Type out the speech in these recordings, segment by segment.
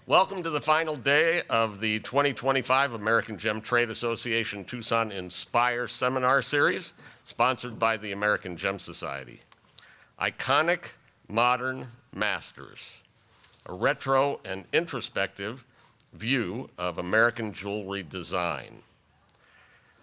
Welcome to the final day of the 2025 American Gem Trade Association Tucson Inspire Seminar Series, sponsored by the American Gem Society. Iconic Modern Masters, a retro and introspective view of American jewelry design.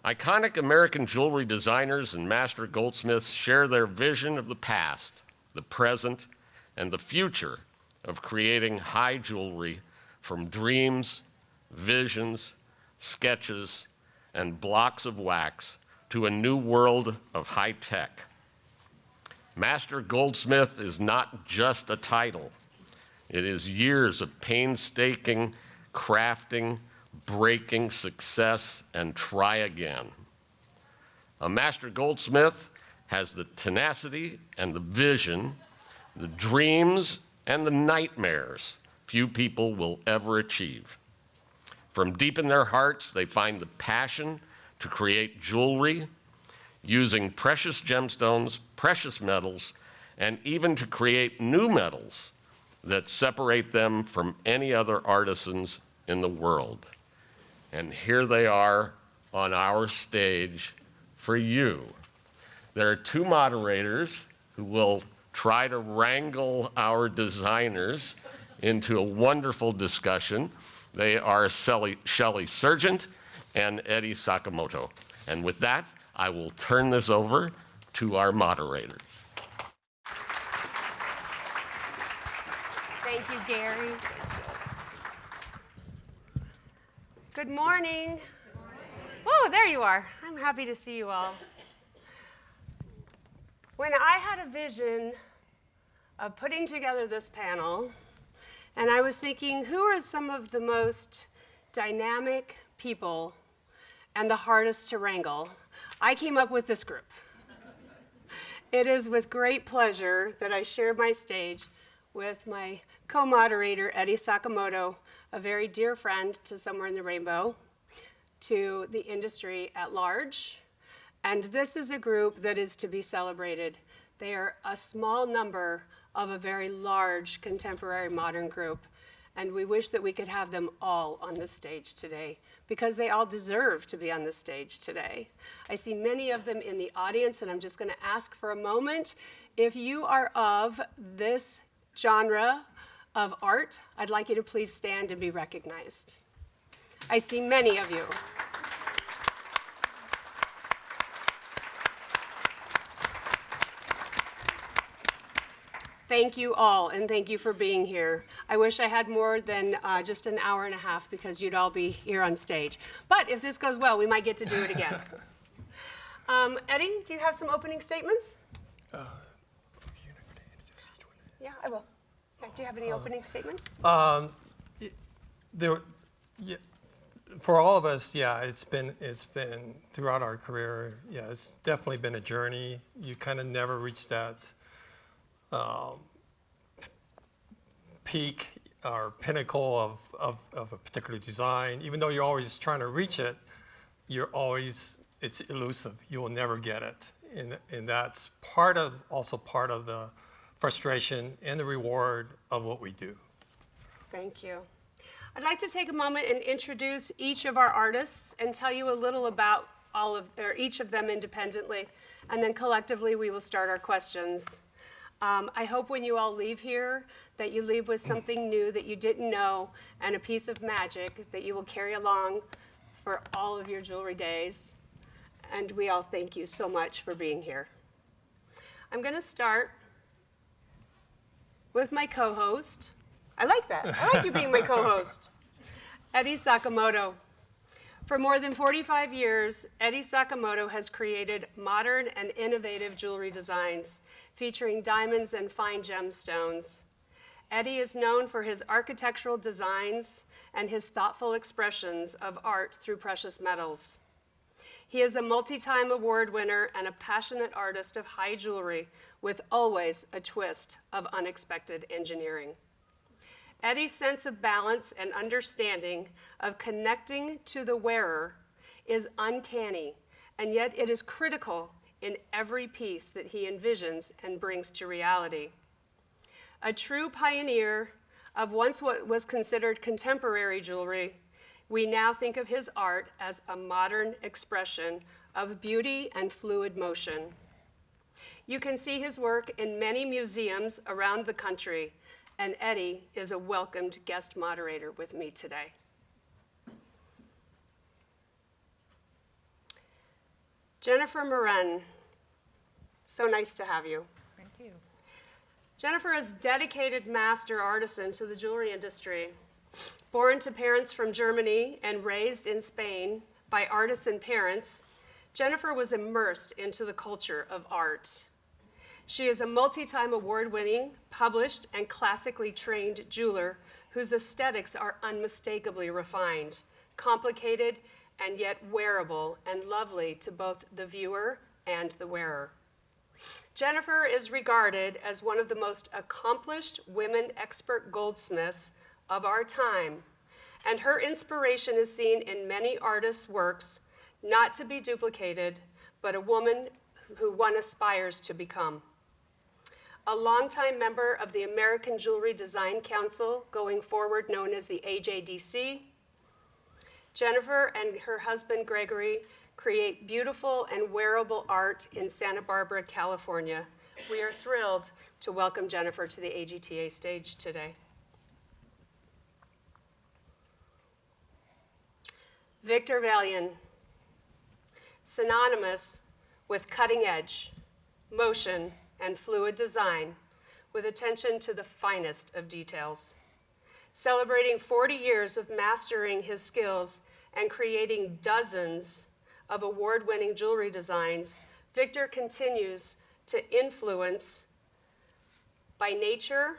Iconic American jewelry designers and master goldsmiths share their vision of the past, the present, and the future of creating high jewelry from dreams, visions, sketches, and blocks of wax to a new world of high tech. Master Goldsmith is not just a title. It is years of painstaking crafting, breaking, success, and try again. A master goldsmith has the tenacity and the vision, the dreams and the nightmares few people will ever achieve. From deep in their hearts, they find the passion to create jewelry, using precious gemstones, precious metals, and even to create new metals that separate them from any other artisans in the world. And here they are on our stage for you. There are two moderators who will try to wrangle our designers into a wonderful discussion. They are Shelly Sergent and Eddie Sakamoto. And with that, I will turn this over to our moderators. Thank you, Gary. Good morning. Oh, there you are. I'm happy to see you all. When I had a vision of putting together this panel, and I was thinking, who are some of the most dynamic people and the hardest to wrangle, I came up with this group. It is with great pleasure that I share my stage with my co-moderator, Eddie Sakamoto, a very dear friend to Somewhere in the Rainbow, to the industry at large. And this is a group that is to be celebrated. They are a small number of a very large contemporary modern group. And we wish that we could have them all on the stage today, because they all deserve to be on the stage today. I see many of them in the audience, and I'm just going to ask for a moment, if you are of this genre of art, I'd like you to please stand and be recognized. I see many of you. Thank you all, and thank you for being here. I wish I had more than just an hour and a half, because you'd all be here on stage. But if this goes well, we might get to do it again. Eddie, do you have some opening statements? Yeah, I will. Yeah, do you have any opening statements? For all of us, yeah, it's been throughout our career. Yeah, it's definitely been a journey. You kind of never reach that peak or pinnacle of a particular design. Even though you're always trying to reach it, it's elusive. You will never get it, and that's also part of the frustration and the reward of what we do. Thank you. I'd like to take a moment and introduce each of our artists and tell you a little about each of them independently, and then collectively we will start our questions. I hope when you all leave here that you leave with something new that you didn't know, and a piece of magic that you will carry along for all of your jewelry days. And we all thank you so much for being here. I'm going to start with my co-host. I like that. I like you being my co-host. Eddie Sakamoto. For more than 45 years, Eddie Sakamoto has created modern and innovative jewelry designs featuring diamonds and fine gemstones. Eddie is known for his architectural designs and his thoughtful expressions of art through precious metals. He is a multi-time award winner and a passionate artist of high jewelry with always a twist of unexpected engineering. Eddie's sense of balance and understanding of connecting to the wearer is uncanny, and yet it is critical in every piece that he envisions and brings to reality. A true pioneer, Of once what was considered contemporary jewelry, we now think of his art as a modern expression of beauty and fluid motion. You can see his work in many museums around the country, and Eddie is a welcomed guest moderator with me today. Jennifer Morin, so nice to have you. Thank you. Jennifer is a dedicated master artisan to the jewelry industry. Born to parents from Germany and raised in Spain by artisan parents, Jennifer was immersed into the culture of art. She is a multi-time award-winning, published, and classically trained jeweler whose aesthetics are unmistakably refined, complicated, and yet wearable and lovely to both the viewer and the wearer. Jennifer is regarded as one of the most accomplished women expert goldsmiths of our time, and her inspiration is seen in many artists' works, not to be duplicated, but a woman who one aspires to become. A longtime member of the American Jewelry Design Council, going forward known as the AJDC, Jennifer and her husband Gregory create beautiful and wearable art in Santa Barbara, California. We are thrilled to welcome Jennifer to the AGTA stage today. Victor Velyan, synonymous with cutting edge, motion, and fluid design, with attention to the finest of details. Celebrating 40 years of mastering his skills and creating dozens of award-winning jewelry designs, Victor continues to influence by nature,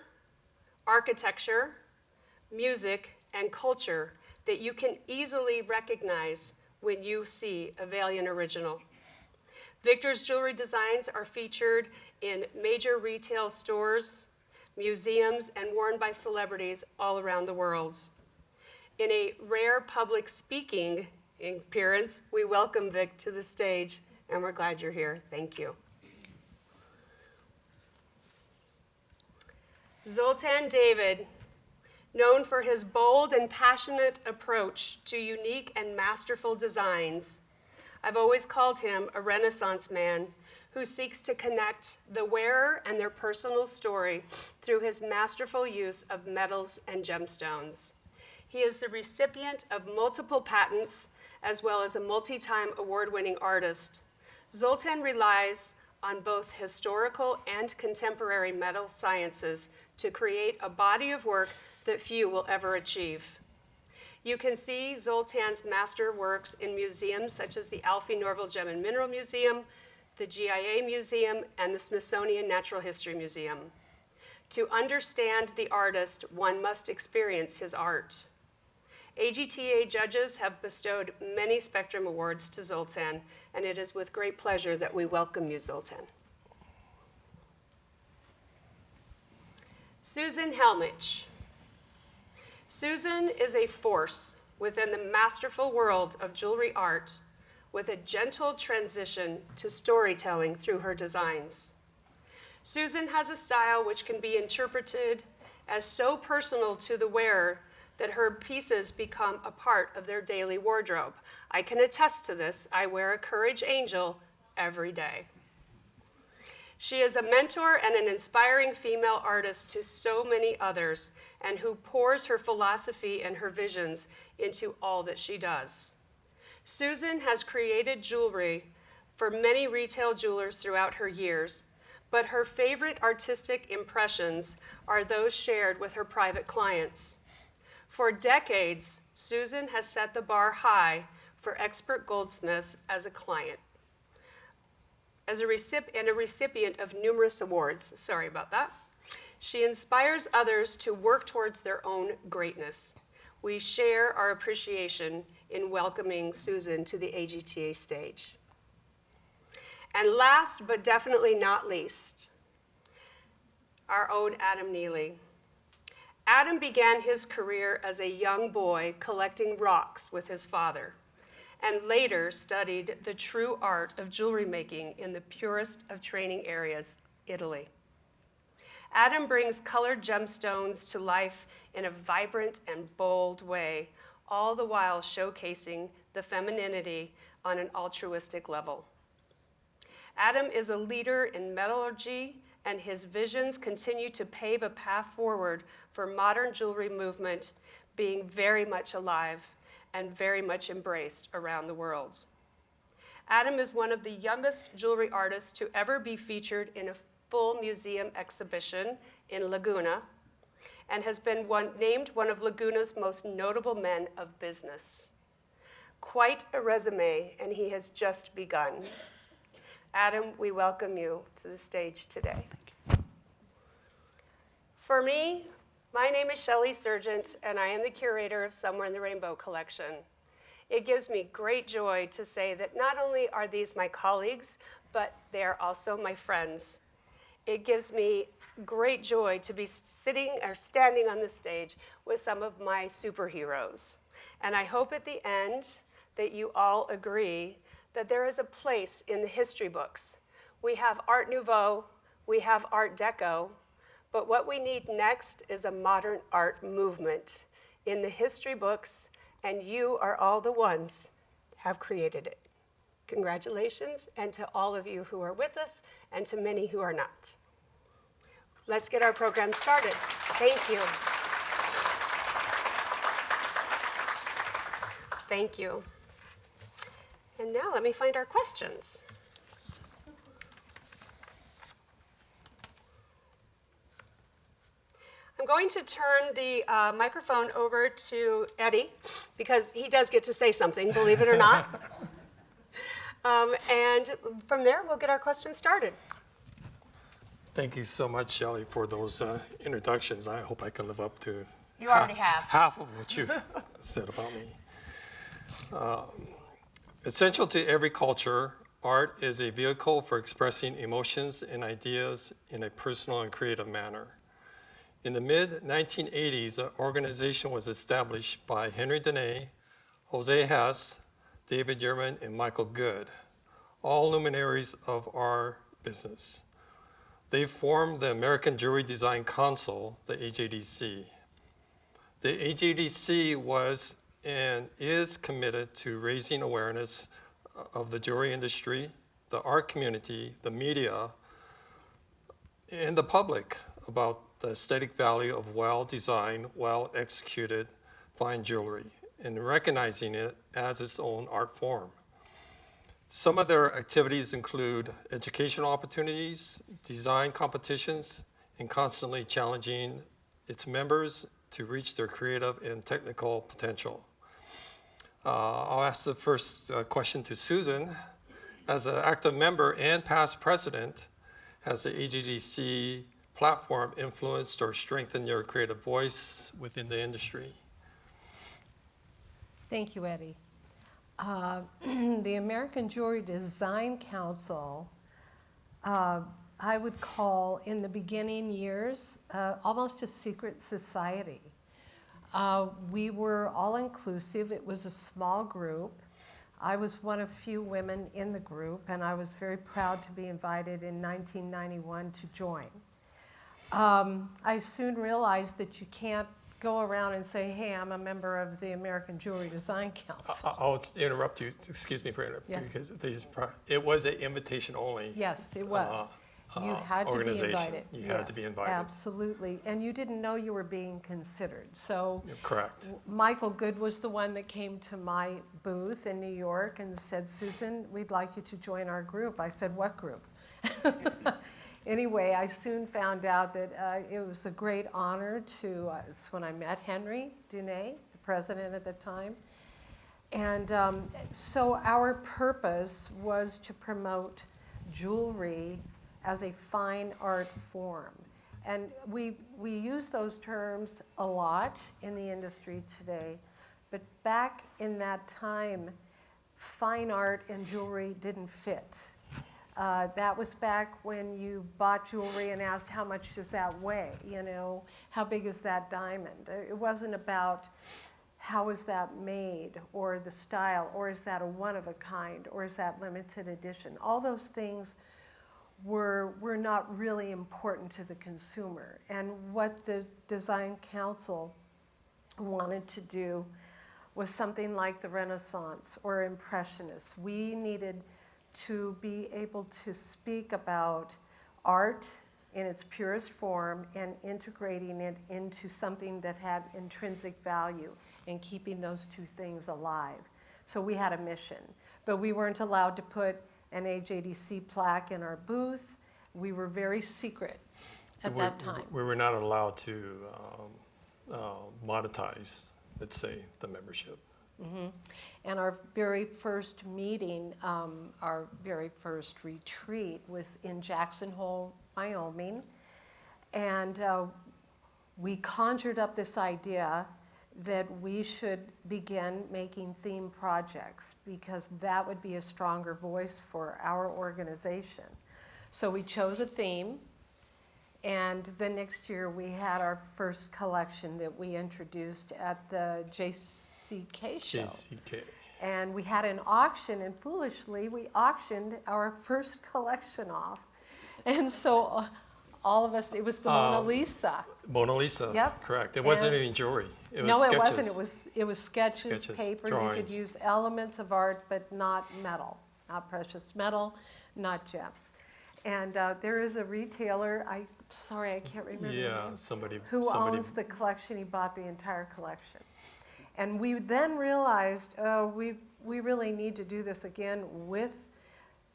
architecture, music, and culture that you can easily recognize when you see a Velyan original. Victor's jewelry designs are featured in major retail stores, museums, and worn by celebrities all around the world. In a rare public speaking appearance, we welcome Vic to the stage, and we're glad you're here. Thank you. Zoltan David, known for his bold and passionate approach to unique and masterful designs. I've always called him a Renaissance man who seeks to connect the wearer and their personal story through his masterful use of metals and gemstones. He is the recipient of multiple patents as well as a multi-time award-winning artist. Zoltan relies on both historical and contemporary metal sciences to create a body of work that few will ever achieve. You can see Zoltan's master works in museums such as the Alfie Norville Gem and Mineral Museum, the GIA Museum, and the Smithsonian Natural History Museum. To understand the artist, one must experience his art. AGTA judges have bestowed many Spectrum Awards to Zoltan, and it is with great pleasure that we welcome you, Zoltan. Susan Helmich. Susan is a force within the masterful world of jewelry art with a gentle transition to storytelling through her designs. Susan has a style which can be interpreted as so personal to the wearer that her pieces become a part of their daily wardrobe. I can attest to this. I wear a Courage Angel every day. She is a mentor and an inspiring female artist to so many others, and who pours her philosophy and her visions into all that she does. Susan has created jewelry for many retail jewelers throughout her years, but her favorite artistic impressions are those shared with her private clients. For decades, Susan has set the bar high for expert goldsmiths as a client. As a recipient of numerous awards, sorry about that. She inspires others to work towards their own greatness. We share our appreciation in welcoming Susan to the AGTA stage. And last, but definitely not least, our own Adam Neely. Adam began his career as a young boy collecting rocks with his father, and later studied the true art of jewelry making in the purest of training areas, Italy. Adam brings colored gemstones to life in a vibrant and bold way, all the while showcasing the femininity on an altruistic level. Adam is a leader in metallurgy, and his visions continue to pave a path forward for modern jewelry movement being very much alive and very much embraced around the world. Adam is one of the youngest jewelry artists to ever be featured in a full museum exhibition in Laguna, and has been named one of Laguna's most notable men of business. Quite a resume, and he has just begun. Adam, we welcome you to the stage today. For me, my name is Shelly Sergent, and I am the curator of Somewhere in the Rainbow collection. It gives me great joy to say that not only are these my colleagues, but they are also my friends. It gives me great joy to be sitting or standing on the stage with some of my superheroes. And I hope at the end that you all agree that there is a place in the history books. We have Art Nouveau, we have Art Deco, but what we need next is a modern art movement in the history books, and you are all the ones who have created it. Congratulations, and to all of you who are with us, and to many who are not. Let's get our program started. Thank you. Thank you. And now let me find our questions. I'm going to turn the microphone over to Eddie, because he does get to say something, believe it or not. And from there, we'll get our questions started. Thank you so much, Shelly, for those introductions. I hope I can live up to You already have. half of what you've said about me. Essential to every culture, art is a vehicle for expressing emotions and ideas in a personal and creative manner. In the mid-1980s, an organization was established by Henry Deney, Jose Hess, David Yerman, and Michael Good, all luminaries of our business. They formed the American Jewelry Design Council, the AJDC. The AJDC was and is committed to raising awareness of the jewelry industry, the art community, the media, and the public about the aesthetic value of well-designed, well-executed fine jewelry, and recognizing it as its own art form. Some of their activities include educational opportunities, design competitions, and constantly challenging its members to reach their creative and technical potential. I'll ask the first question to Susan. As an active member and past president, has the AGDC platform influenced or strengthened your creative voice within the industry? Thank you, Eddie. The American Jewelry Design Council, I would call in the beginning years almost a secret society. We were all inclusive. It was a small group. I was one of few women in the group, and I was very proud to be invited in 1991 to join. I soon realized that you can't go around and say, hey, I'm a member of the American Jewelry Design Council. I'll interrupt you. Excuse me for interrupting. Yeah. Because it was an invitation only. Yes, it was. You had to be organization. invited. You had to be invited. Absolutely. And you didn't know you were being considered. So You're correct. Michael Good was the one that came to my booth in New York and said, Susan, we'd like you to join our group. I said, what group? Anyway, I soon found out that it was a great honor to, it's when I met Henry Deney, the president at the time. And so our purpose was to promote jewelry as a fine art form. And we use those terms a lot in the industry today, but back in that time, fine art and jewelry didn't fit. That was back when you bought jewelry and asked how much does that weigh, you know, how big is that diamond? It wasn't about how is that made or the style, or is that a one of a kind, or is that limited edition? All those things were not really important to the consumer. And what the Design Council wanted to do was something like the Renaissance or Impressionists. We needed to be able to speak about art in its purest form and integrating it into something that had intrinsic value and keeping those two things alive. So we had a mission, but we weren't allowed to put an AJDC plaque in our booth. We were very secret at that time. We were not allowed to monetize, let's say, the membership. And our very first meeting, our very first retreat was in Jackson Hole, Wyoming. And we conjured up this idea that we should begin making theme projects because that would be a stronger voice for our organization. So we chose a theme, and the next year we had our first collection that we introduced at the JCK show. JCK. And we had an auction, and foolishly, we auctioned our first collection off. And so all of us, it was the Mona Lisa. Mona Lisa. Yep. Correct. It wasn't And- any jewelry. It was No, sketches. it wasn't. It was sketches, Sketches, paper. You drawings. could use elements of art, but not metal, not precious metal, not gems. And there is a retailer, sorry, I can't remember. the Yeah, name, somebody. who owns the collection. He bought the entire collection. And we then realized, we really need to do this again with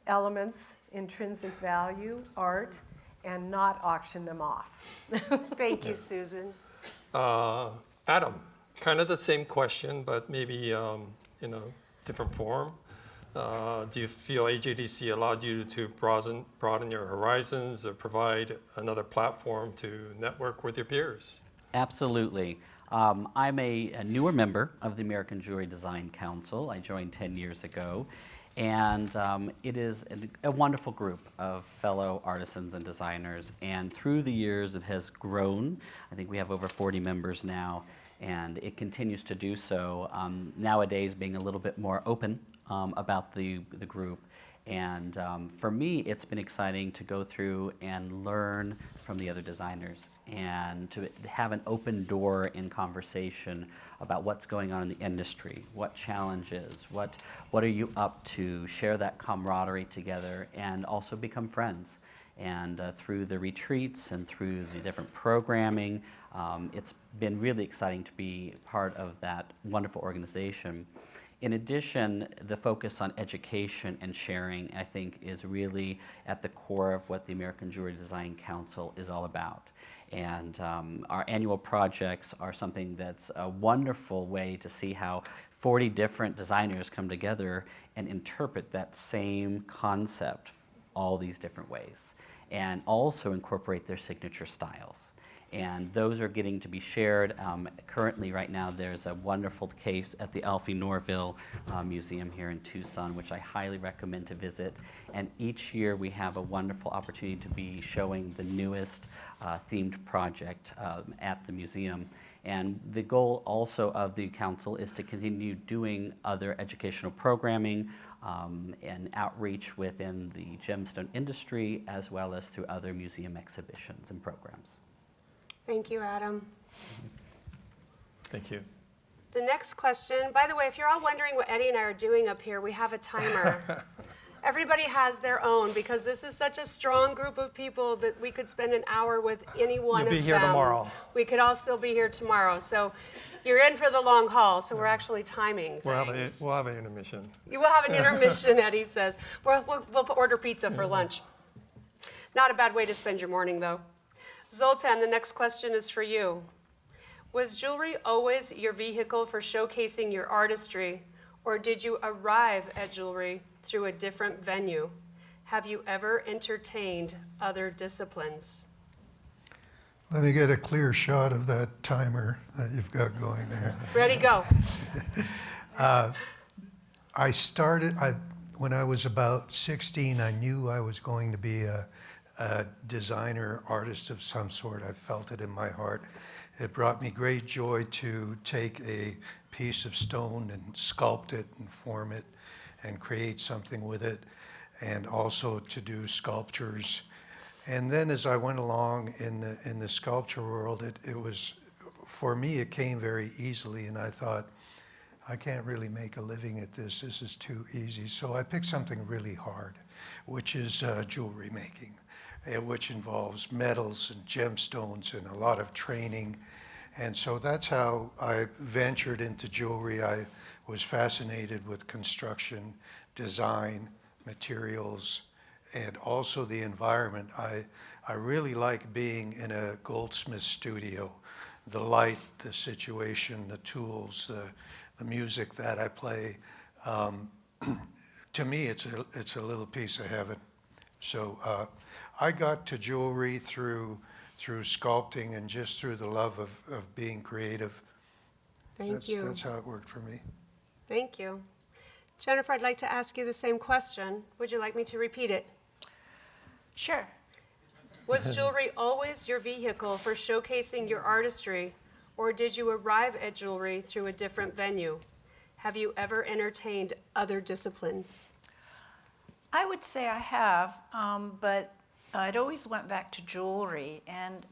elements, intrinsic value, art, and not auction them off. Thank you, Susan. Adam, kind of the same question, but maybe different form. Do you feel AJDC allowed you to broaden your horizons or provide another platform to network with your peers? Absolutely. I'm a newer member of the American Jewelry Design Council. I joined 10 years ago. And it is a wonderful group of fellow artisans and designers. And through the years, it has grown. I think we have over 40 members now, and it continues to do so. Nowadays, being a little bit more open about the group. And for me, it's been exciting to go through and learn from the other designers and to have an open door in conversation about what's going on in the industry, what challenges, what are you up to, share that camaraderie together, and also become friends. And through the retreats and through the different programming, it's been really exciting to be part of that wonderful organization. In addition, the focus on education and sharing, I think, is really at the core of what the American Jewelry Design Council is all about. And our annual projects are something that's a wonderful way to see how 40 different designers come together and interpret that same concept all these different ways, and also incorporate their signature styles. And those are getting to be shared. Currently, right now, there's a wonderful case at the Alfie Norville Museum here in Tucson, which I highly recommend to visit. And each year, we have a wonderful opportunity to be showing the newest themed project at the museum. And the goal also of the council is to continue doing other educational programming and outreach within the gemstone industry, as well as through other museum exhibitions and programs. Thank you, Adam. Thank you. The next question, by the way, if you're all wondering what Eddie and I are doing up here, we have a timer. Everybody has their own because this is such a strong group of people that we could spend an hour with any one of them. You'll be here tomorrow. We could all still be here tomorrow. So you're in for the long haul, so we're actually timing We'll have an intermission. You will have an intermission, Eddie says. We'll order pizza for lunch. Not a bad way to spend your morning, though. Zoltan, the next question is for you. Was jewelry always your vehicle for showcasing your artistry, or did you arrive at jewelry through a different venue? Have you ever entertained other disciplines? Let me get a clear shot of that timer that you've got going there. Ready, go. I started, when I was about 16, I knew I was going to be a designer, artist of some sort. I felt it in my heart. It brought me great joy to take a piece of stone and sculpt it and form it and create something with it. and also to do sculptures. And then as I went along in the sculpture world, it was, for me, it came very easily, and I thought, I can't really make a living at this. This is too easy. So I picked something really hard, which is jewelry making, which involves metals and gemstones and a lot of training. And so that's how I ventured into jewelry. I was fascinated with construction, design, materials, and also the environment. I really like being in a Goldsmith studio. The light, the situation, the tools, the music that I play. To me, it's a little piece of heaven. So I got to jewelry through sculpting and just through the love of being creative. Thank you. That's how it worked for me. Thank you. Jennifer, I'd like to ask you the same question. Would you like me to repeat it? Sure. Was jewelry always your vehicle for showcasing your artistry, or did you arrive at jewelry through a different venue? Have you ever entertained other disciplines? I would say I have, but I'd always went back to jewelry. And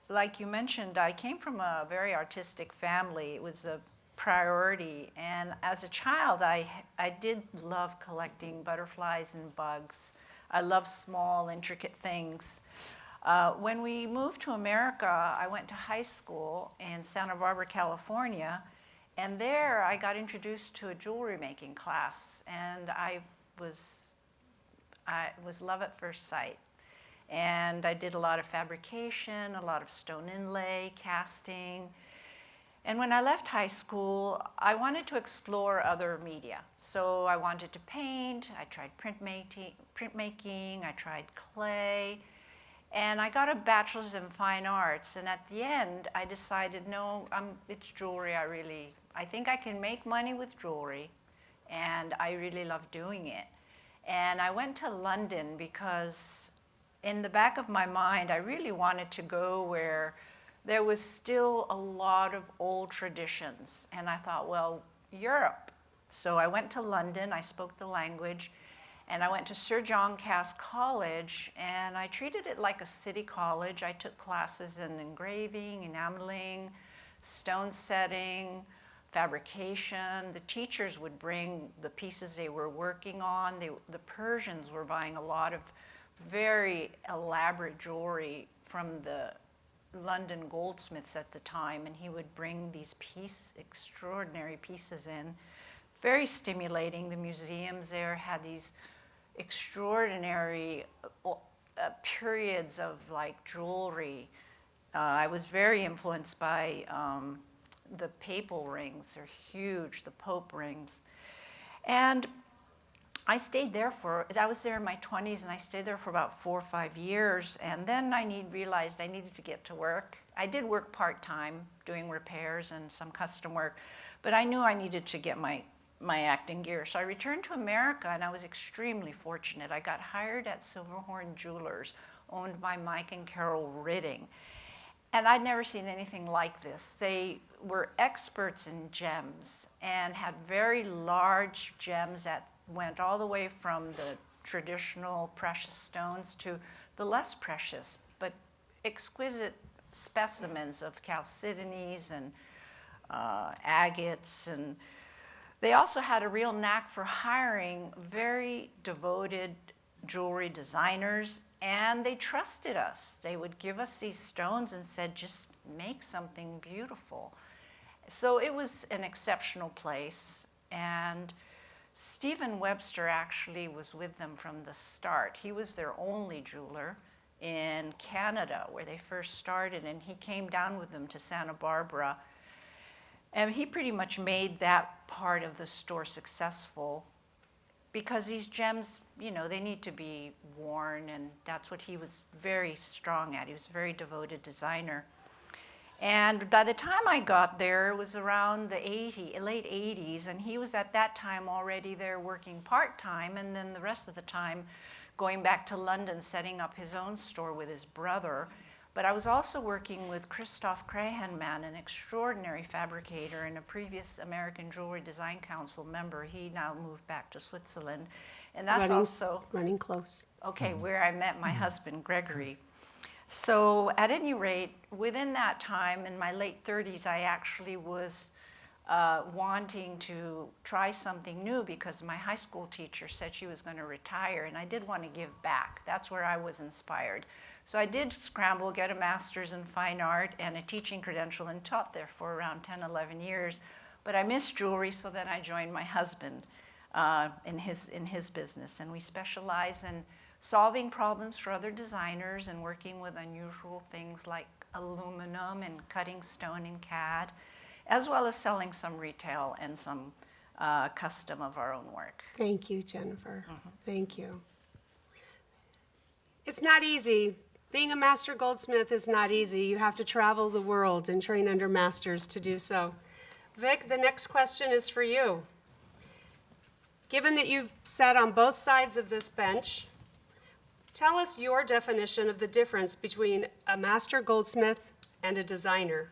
like you mentioned, I came from a very artistic family. It was a priority. And as a child, I did love collecting butterflies and bugs. I love small, intricate things. When we moved to America, I went to high school in Santa Barbara, California, and there I got introduced to a jewelry making class, and I was love at first sight. And I did a lot of fabrication, a lot of stone inlay, casting. And when I left high school, I wanted to explore other media. So I wanted to paint, I tried printmaking, I tried clay, and I got a bachelor's in fine arts. And at the end, I decided, no, it's jewelry. I think I can make money with jewelry, and I really love doing it. And I went to London because in the back of my mind, I really wanted to go where there was still a lot of old traditions. And I thought, well, Europe. So I went to London, I spoke the language, and I went to Sir John Cass College, and I treated it like a city college. I took classes in engraving, enameling, stone setting, fabrication. The teachers would bring the pieces they were working on. The Persians were buying a lot of very elaborate jewelry from the London Goldsmiths at the time, and he would bring these extraordinary pieces in. Very stimulating. The museums there had these extraordinary periods of like jewelry. I was very influenced by the papal rings. They're huge, the Pope rings. And I stayed there I was there in my 20s, and I stayed there for about 4 or 5 years. And then I realized I needed to get to work. I did work part-time, doing repairs and some custom work, but I knew I needed to get my acting gear. So I returned to America, and I was extremely fortunate. I got hired at Silverhorn Jewelers, owned by Mike and Carol Ridding. And I'd never seen anything like this. They were experts in gems and had very large gems that went all the way from the traditional precious stones to the less precious, but exquisite specimens of chalcedonies and agates. And they also had a real knack for hiring very devoted jewelry designers, and they trusted us. They would give us these stones and said, just make something beautiful. So it was an exceptional place. And Stephen Webster actually was with them from the start. He was their only jeweler in Canada where they first started, and he came down with them to Santa Barbara. And he pretty much made that part of the store successful because these gems, they need to be worn, and that's what he was very strong at. He was a very devoted designer. And by the time I got there, it was around the late 80s, and he was at that time already there working part-time, and then the rest of the time going back to London, setting up his own store with his brother. But I was also working with Christoph Krahenmann, an extraordinary fabricator and a previous American Jewelry Design Council member. He now moved back to Switzerland. And that's also running close. okay, where I met my husband, Gregory. So at any rate, within that time, in my late 30s, I actually was wanting to try something new because my high school teacher said she was going to retire, and I did want to give back. That's where I was inspired. So I did scramble, get a master's in fine art and a teaching credential, and taught there for around 10, 11 years. But I missed jewelry, so then I joined my husband in his business, and we specialize in solving problems for other designers and working with unusual things like aluminum and cutting stone in CAD, as well as selling some retail and some custom of our own work. Thank you, Jennifer. Thank you. It's not easy. Being a master goldsmith is not easy. You have to travel the world and train under masters to do so. Vic, the next question is for you. Given that you've sat on both sides of this bench, tell us your definition of the difference between a master goldsmith and a designer.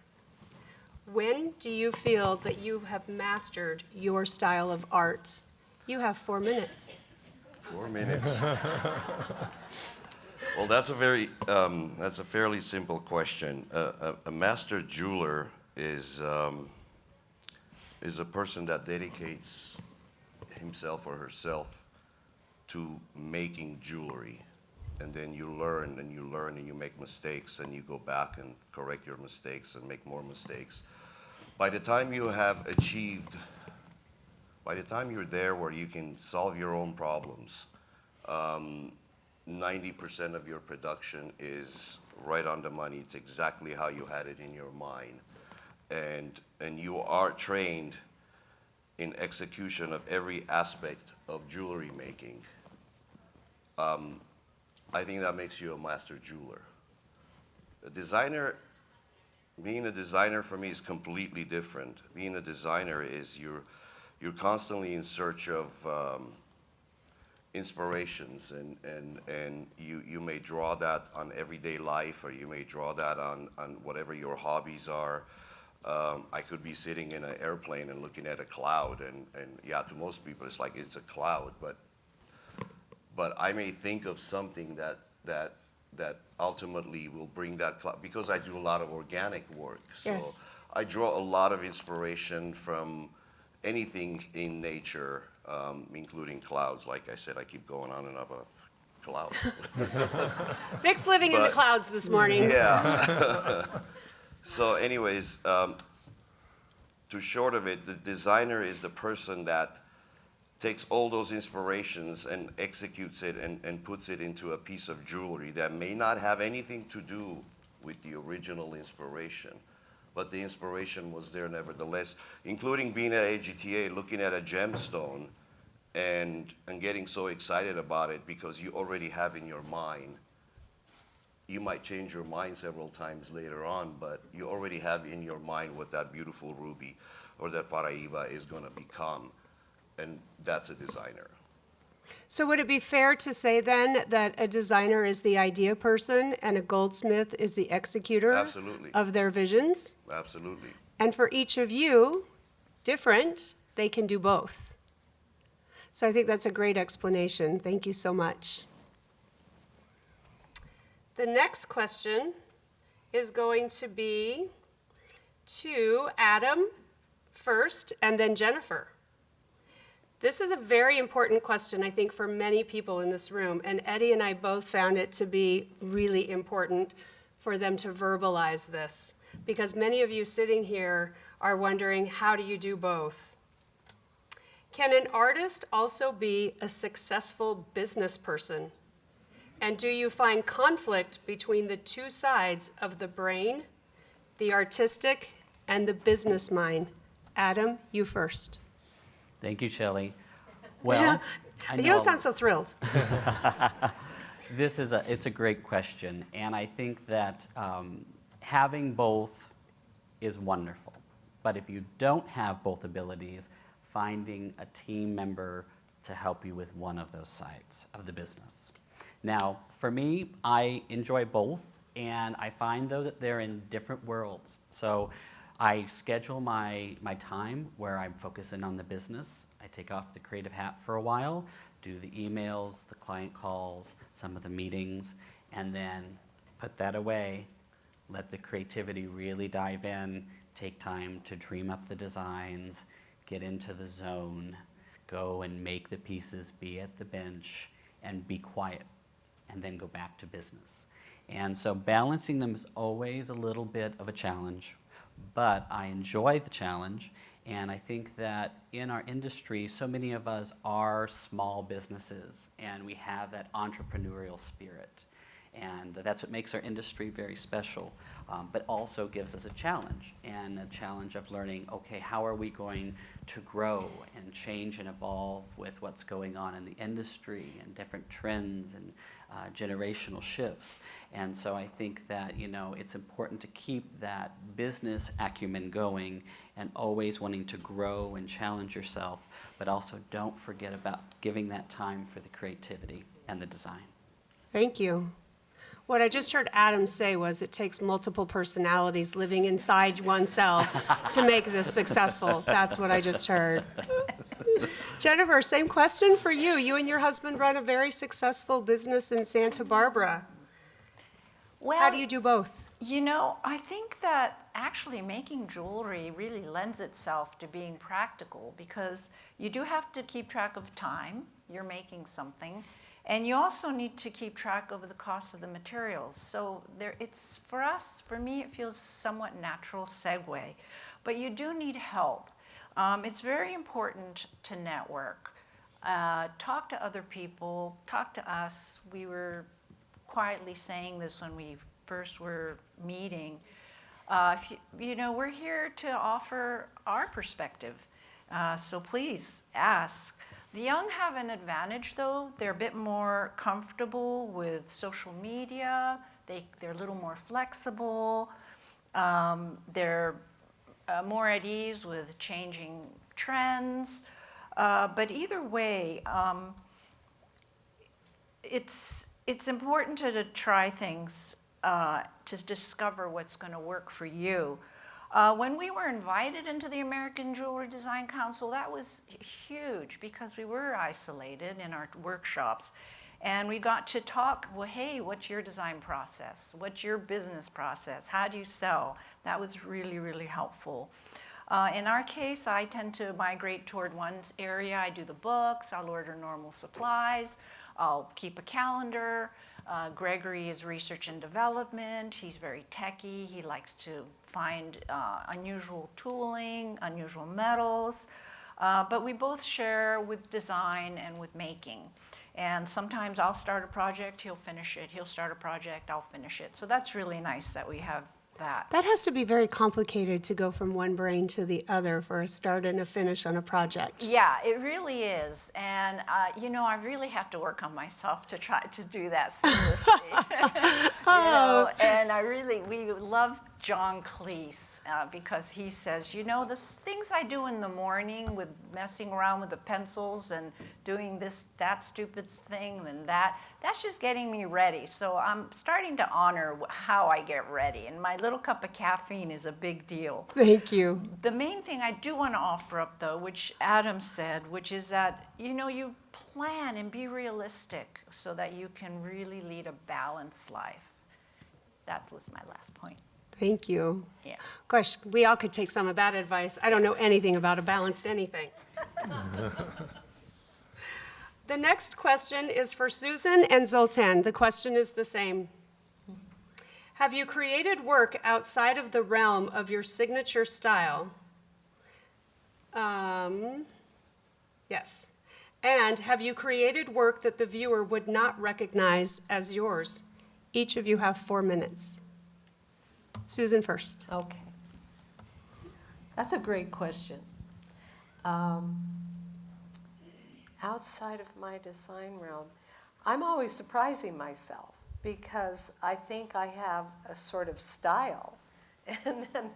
When do you feel that you have mastered your style of art? You have 4 minutes. 4 minutes. Well, that's a fairly simple question. A master jeweler is a person that dedicates himself or herself to making jewelry. And then you learn and you learn and you make mistakes and you go back and correct your mistakes and make more mistakes. By the time you have achieved, by the time you're there where you can solve your own problems, 90% of your production is right on the money. It's exactly how you had it in your mind. And you are trained in execution of every aspect of jewelry making. I think that makes you a master jeweler. A designer, being a designer for me is completely different. Being a designer is you're constantly in search of inspirations, and you may draw that on everyday life, or you may draw that on whatever your hobbies are. I could be sitting in an airplane and looking at a cloud, and yeah, to most people it's like it's a cloud, but I may think of something that ultimately will bring that cloud, because I do a lot of organic work. So Yes. I draw a lot of inspiration from anything in nature, including clouds. Like I said, I keep going on and up of clouds. Vic's living in the But- clouds this morning. Yeah. So anyways, to short of it, the designer is the person that takes all those inspirations and executes it and puts it into a piece of jewelry that may not have anything to do with the original inspiration, but the inspiration was there nevertheless, including being at AGTA, looking at a gemstone and getting so excited about it because you already have in your mind. You might change your mind several times later on, but you already have in your mind what that beautiful ruby or that Paraiba is going to become. And that's a designer. So would it be fair to say then that a designer is the idea person and a goldsmith is the executor Absolutely. of their visions? Absolutely. And for each of you, different, they can do both. So I think that's a great explanation. Thank you so much. The next question is going to be to Adam first and then Jennifer. This is a very important question, I think, for many people in this room, and Eddie and I both found it to be really important for them to verbalize this, because many of you sitting here are wondering, how do you do both? Can an artist also be a successful business person? And do you find conflict between the two sides of the brain, the artistic and the business mind? Adam, you first. Thank you, Shelly. Well, I You know don't sound so thrilled. it's a great question, and I think that having both is wonderful. But if you don't have both abilities, finding a team member to help you with one of those sides of the business. Now, for me, I enjoy both. And I find, though, that they're in different worlds. So I schedule my time where I'm focusing on the business. I take off the creative hat for a while, do the emails, the client calls, some of the meetings, and then put that away, let the creativity really dive in, take time to dream up the designs, get into the zone, go and make the pieces, be at the bench, and be quiet, and then go back to business. And so balancing them is always a little bit of a challenge, but I enjoy the challenge, and I think that in our industry, so many of us are small businesses, and we have that entrepreneurial spirit. And that's what makes our industry very special, but also gives us a challenge of learning, okay, how are we going to grow and change and evolve with what's going on in the industry and different trends and generational shifts. And so I think that, you know, it's important to keep that business acumen going and always wanting to grow and challenge yourself, but also don't forget about giving that time for the creativity and the design. Thank you. What I just heard Adam say was it takes multiple personalities living inside oneself to make this successful. That's what I just heard. Jennifer, same question for you. You and your husband run a very successful business in Santa Barbara. Well, How do you do both? You know, I think that actually making jewelry really lends itself to being practical because you do have to keep track of time. You're making something. And you also need to keep track of the cost of the materials. So it's, for me, it feels somewhat natural segue. But you do need help. It's very important to network. Talk to other people, talk to us. We were quietly saying this when we first were meeting. We're here to offer our perspective. So please ask. The young have an advantage, though. They're a bit more comfortable with social media. They're a little more flexible. They're more at ease with changing trends. But either way, it's important to try things to discover what's going to work for you. When we were invited into the American Jewelry Design Council, that was huge because we were isolated in our workshops. And we got to talk, well, hey, what's your design process? What's your business process? How do you sell? That was really, really helpful. In our case, I tend to migrate toward one area. I do the books, I'll order normal supplies, I'll keep a calendar. Gregory is research and development. He's very techy. He likes to find unusual tooling, unusual metals. But we both share with design and with making. And sometimes I'll start a project, he'll finish it. He'll start a project, I'll finish it. So that's really nice that we have that. That has to be very complicated to go from one brain to the other for a start and a finish on a project. Yeah, it really is. And, I really have to work on myself to try to do that seamlessly. And we love John Cleese because he says, the things I do in the morning with messing around with the pencils and doing that stupid thing and that's just getting me ready. So I'm starting to honor how I get ready. And my little cup of caffeine is a big deal. Thank you. The main thing I do want to offer up, though, which Adam said, which is that, you plan and be realistic so that you can really lead a balanced life. That was my last point. Thank you. Yeah. Gosh, we all could take some of that advice. I don't know anything about a balanced anything. The next question is for Susan and Zoltan. The question is the same. Have you created work outside of the realm of your signature style? Yes. And have you created work that the viewer would not recognize as yours? Each of you have 4 minutes. Susan first. Okay. That's a great question. Outside of my design realm, I'm always surprising myself because I think I have a sort of style and then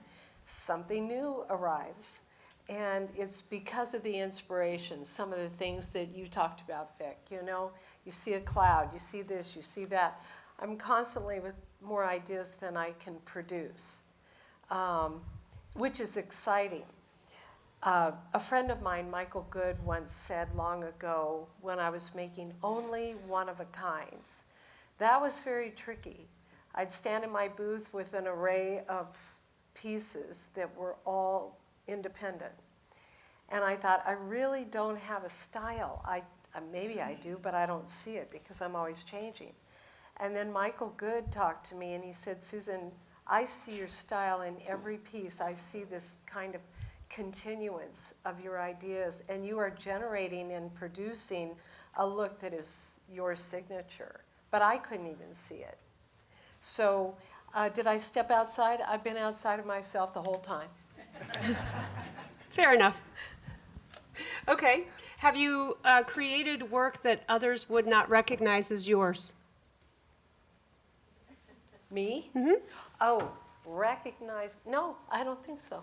something new arrives. And it's because of the inspiration, some of the things that you talked about, Vic. You see a cloud, you see this, you see that. I'm constantly with more ideas than I can produce, which is exciting. A friend of mine, Michael Good, once said long ago when I was making only one-of-a-kinds, that was very tricky. I'd stand in my booth with an array of pieces that were all independent. And I thought, I really don't have a style. Maybe I do, but I don't see it because I'm always changing. And then Michael Good talked to me and he said, Susan, I see your style in every piece. I see this kind of continuance of your ideas, and you are generating and producing a look that is your signature. But I couldn't even see it. So did I step outside? I've been outside of myself the whole time. Fair enough. Okay. Have you created work that others would not recognize as yours? Me? Mm-hmm. Oh, recognize? No, I don't think so.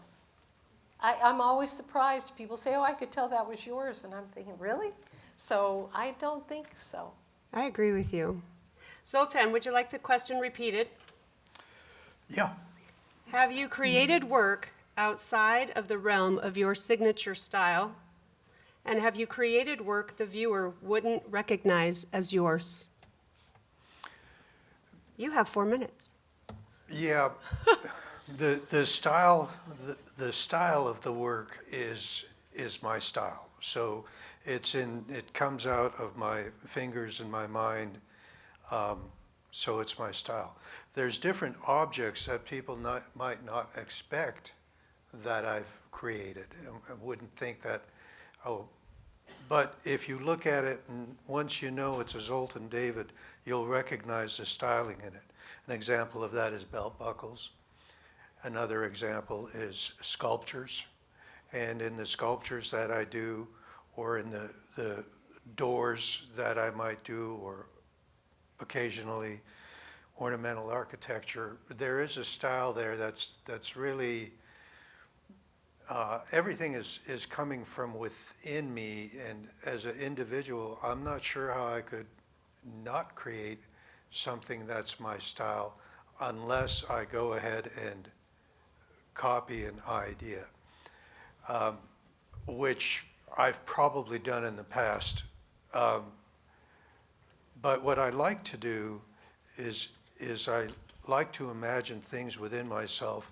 I'm always surprised. People say, oh, I could tell that was yours. And I'm thinking, really? So I don't think so. I agree with you. Zoltan, would you like the question repeated? Yeah. Have you created work outside of the realm of your signature style? And have you created work the viewer wouldn't recognize as yours? You have 4 minutes. Yeah. The style of the work is my style. So it comes out of my fingers and my mind. So it's my style. There's different objects that people might not expect that I've created. I wouldn't think that, but if you look at it and once you know it's a Zoltan David, you'll recognize the styling in it. An example of that is belt buckles. Another example is sculptures. And in the sculptures that I do, or in the doors that I might do, or occasionally ornamental architecture, there is a style there that's really, everything is coming from within me, and as an individual, I'm not sure how I could not create something that's my style unless I go ahead and copy an idea, which I've probably done in the past. But what I like to do is I like to imagine things within myself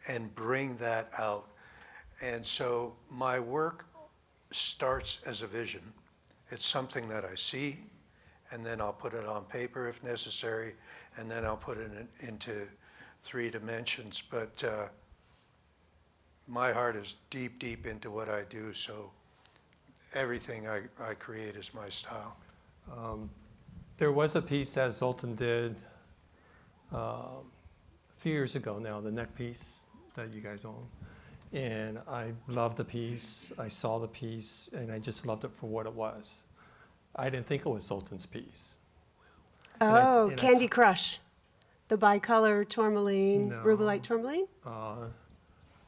and bring that out. And so my work starts as a vision. It's something that I see, and then I'll put it on paper if necessary, and then I'll put it into 3 dimensions. But my heart is deep, deep into what I do, so everything I create is my style. There was a piece that Zoltan did a few years ago now, the neck piece that you guys own. And I loved the piece, I saw the piece, and I just loved it for what it was. I didn't think it was Zoltan's piece. Oh, Candy Crush. The bicolor tourmaline, No. rubellite tourmaline?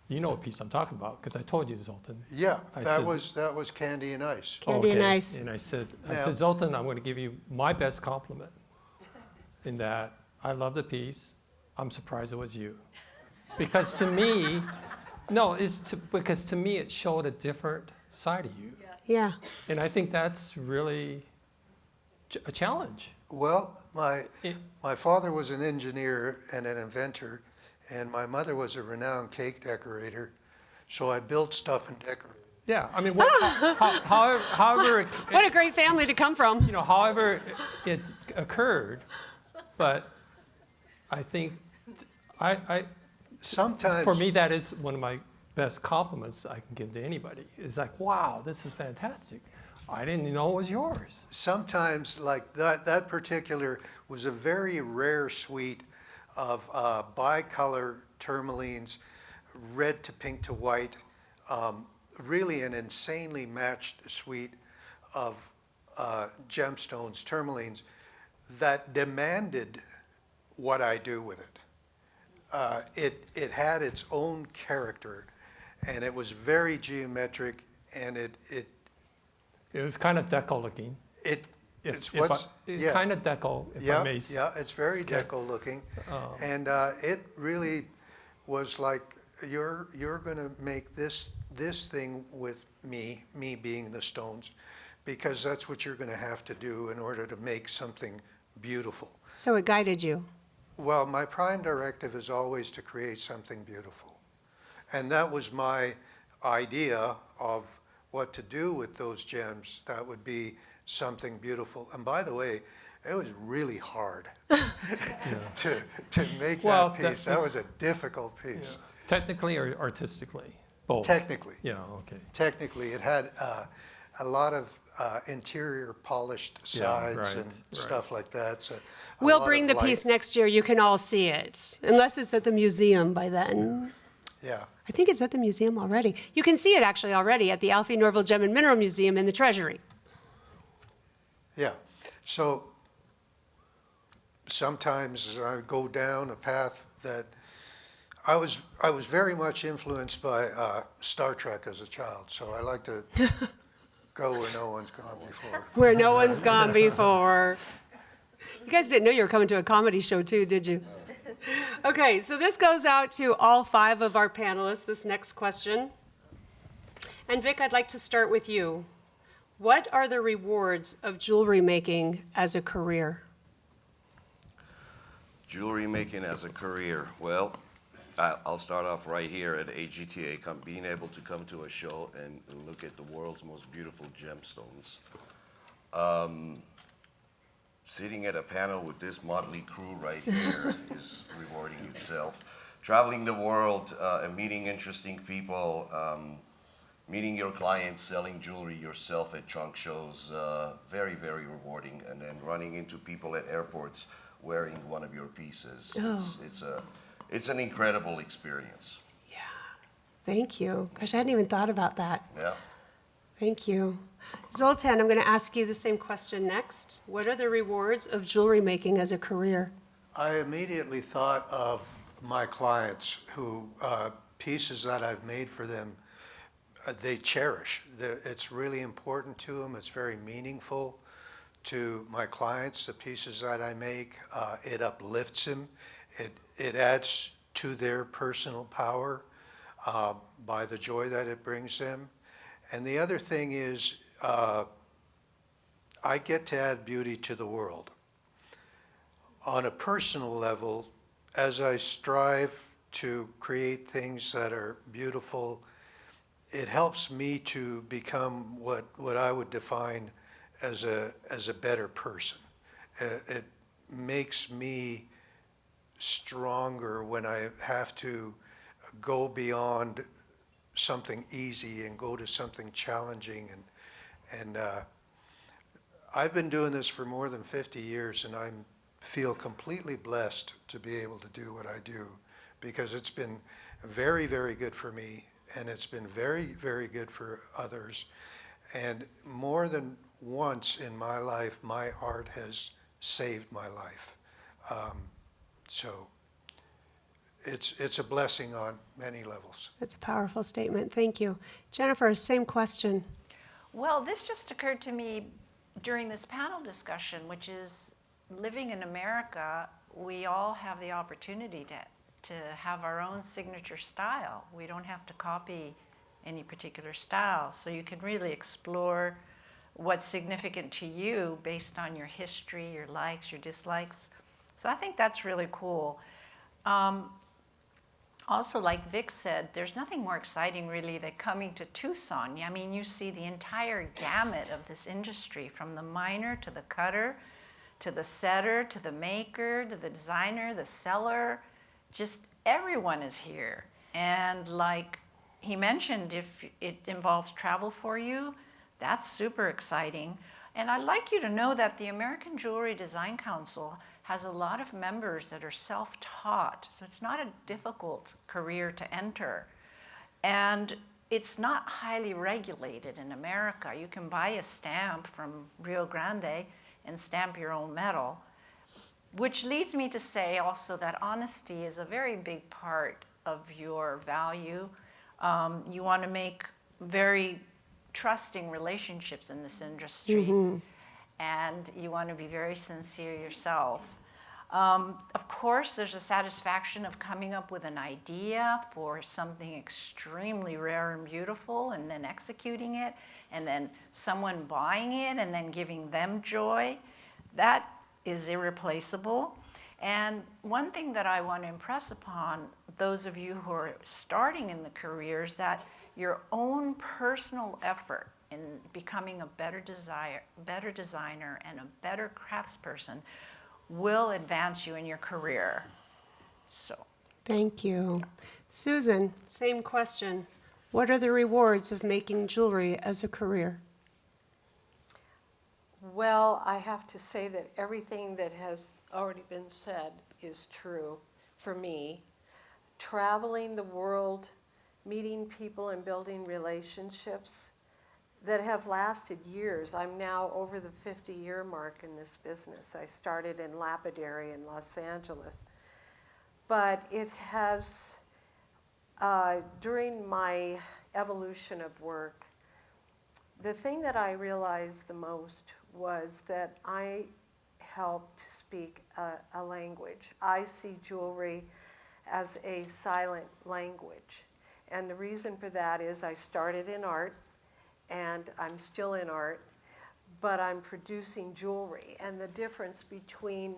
You know what piece I'm talking about, because I told you, Zoltan. Yeah, I that said- was Candy and Ice. Candy and Ice. And I said, Yeah. Zoltan, I'm going to give you my best compliment in that I love the piece. I'm surprised it was you. Because to me, because to me it showed a different side of you. Yeah. And I think that's really a challenge. Well, my father was an engineer and an inventor, and my mother was a renowned cake decorator, so I built stuff and decorated. Yeah, I mean, however, What a great family to come from. however it occurred, but I think Sometimes, for me, that is one of my best compliments I can give to anybody. It's like, wow, this is fantastic. I didn't know it was yours. sometimes like that particular was a very rare suite of bicolor tourmalines, red to pink to white, really an insanely matched suite of gemstones, tourmalines, that demanded what I do with it. It had its own character, and it was very geometric, and It was kind of deco looking. If what's- it's yeah. kind of deco, if Yeah, I may. yeah, it's very skip. deco looking. And it really was like, you're gonna make this thing with me being the stones, because that's what you're gonna have to do in order to make something beautiful. So it guided you. Well, my prime directive is always to create something beautiful. And that was my idea of what to do with those gems. That would be something beautiful. And by the way, it was really hard to make Well, that piece. That was a difficult piece. Technically or artistically? Both? Technically. Yeah, okay. Technically, it had a lot of interior polished sides right, and stuff like that. So a We'll lot bring of the light. piece next year. You can all see it, unless it's at the museum by then. Yeah. I think it's at the museum already. You can see it actually already at the Alfie Norville Gem and Mineral Museum in the Treasury. Yeah, so sometimes I go down a path that I was very much influenced by Star Trek as a child, so I like to go where no one's gone before. Where no one's gone before. You guys didn't know you were coming to a comedy show too, did you? Okay, so this goes out to all 5 of our panelists, this next question. And Vic, I'd like to start with you. What are the rewards of jewelry making as a career? Jewelry making as a career. Well, I'll start off right here at AGTA, being able to come to a show and look at the world's most beautiful gemstones. Sitting at a panel with this motley crew right here is rewarding itself. Traveling the world and meeting interesting people, meeting your clients, selling jewelry yourself at trunk shows, very, very rewarding. And then running into people at airports wearing one of your pieces. It's an incredible experience. Yeah, thank you. Gosh, I hadn't even thought about that. Yeah. Thank you. Zoltan, I'm going to ask you the same question next. What are the rewards of jewelry making as a career? I immediately thought of my clients who, pieces that I've made for them, they cherish. It's really important to them. It's very meaningful to my clients, the pieces that I make. It uplifts them. It adds to their personal power by the joy that it brings them. And the other thing is, I get to add beauty to the world. On a personal level, as I strive to create things that are beautiful, it helps me to become what I would define as a better person. It makes me stronger when I have to go beyond something easy and go to something challenging. And I've been doing this for more than 50 years, and I feel completely blessed to be able to do what I do, because it's been very, very good for me, and it's been very, very good for others. And more than once in my life, my art has saved my life. So it's a blessing on many levels. That's a powerful statement. Thank you. Jennifer, same question. Well, this just occurred to me during this panel discussion, which is living in America, we all have the opportunity to have our own signature style. We don't have to copy any particular style. So you can really explore what's significant to you based on your history, your likes, your dislikes. So I think that's really cool. Also, like Vic said, there's nothing more exciting really than coming to Tucson. I mean, you see the entire gamut of this industry, from the miner to the cutter, to the setter, to the maker, to the designer, the seller. Just everyone is here. And like he mentioned, if it involves travel for you, that's super exciting. And I'd like you to know that the American Jewelry Design Council has a lot of members that are self-taught, so it's not a difficult career to enter. And it's not highly regulated in America. You can buy a stamp from Rio Grande and stamp your own metal, which leads me to say also that honesty is a very big part of your value. You want to make very trusting relationships in this industry. and you want to be very sincere yourself. Of course, there's a satisfaction of coming up with an idea for something extremely rare and beautiful and then executing it, and then someone buying it and then giving them joy. That is irreplaceable. And one thing that I want to impress upon those of you who are starting in the career is that your own personal effort in becoming a better designer and a better craftsperson will advance you in your career. So, Thank you. Susan, same question. What are the rewards of making jewelry as a career? Well, I have to say that everything that has already been said is true for me. Traveling the world, meeting people and building relationships that have lasted years. I'm now over the 50-year mark in this business. I started in lapidary in Los Angeles. But it has, during my evolution of work, the thing that I realized the most was that I helped to speak a language. I see jewelry as a silent language. And the reason for that is I started in art, and I'm still in art, but I'm producing jewelry. And the difference between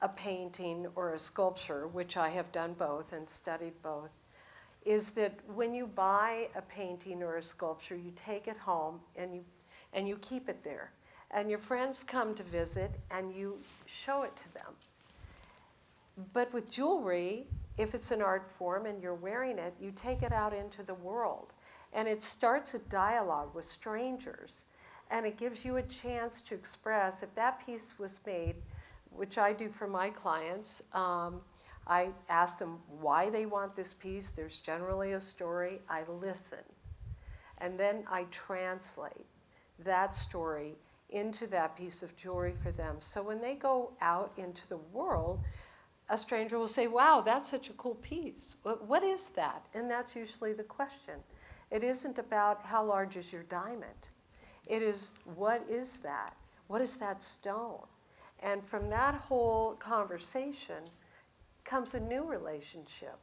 a painting or a sculpture, which I have done both and studied both, is that when you buy a painting or a sculpture, you take it home and you keep it there. And your friends come to visit and you show it to them. But with jewelry, if it's an art form and you're wearing it, you take it out into the world. And it starts a dialogue with strangers. And it gives you a chance to express, if that piece was made, which I do for my clients, I ask them why they want this piece. There's generally a story. I listen. And then I translate that story into that piece of jewelry for them. So when they go out into the world, a stranger will say, wow, that's such a cool piece. What is that? And that's usually the question. It isn't about how large is your diamond. It is, what is that? What is that stone? And from that whole conversation comes a new relationship.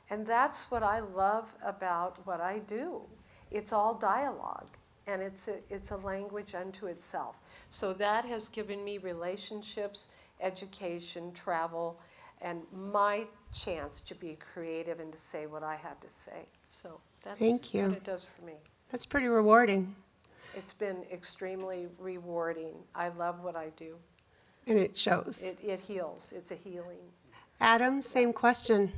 And that's what I love about what I do. It's all dialogue, and it's a language unto itself. So that has given me relationships, education, travel, and my chance to be creative and to say what I have to say. So that's Thank you. what it does for me. That's pretty rewarding. It's been extremely rewarding. I love what I do. And it shows. It heals. It's a healing. Adam, same question.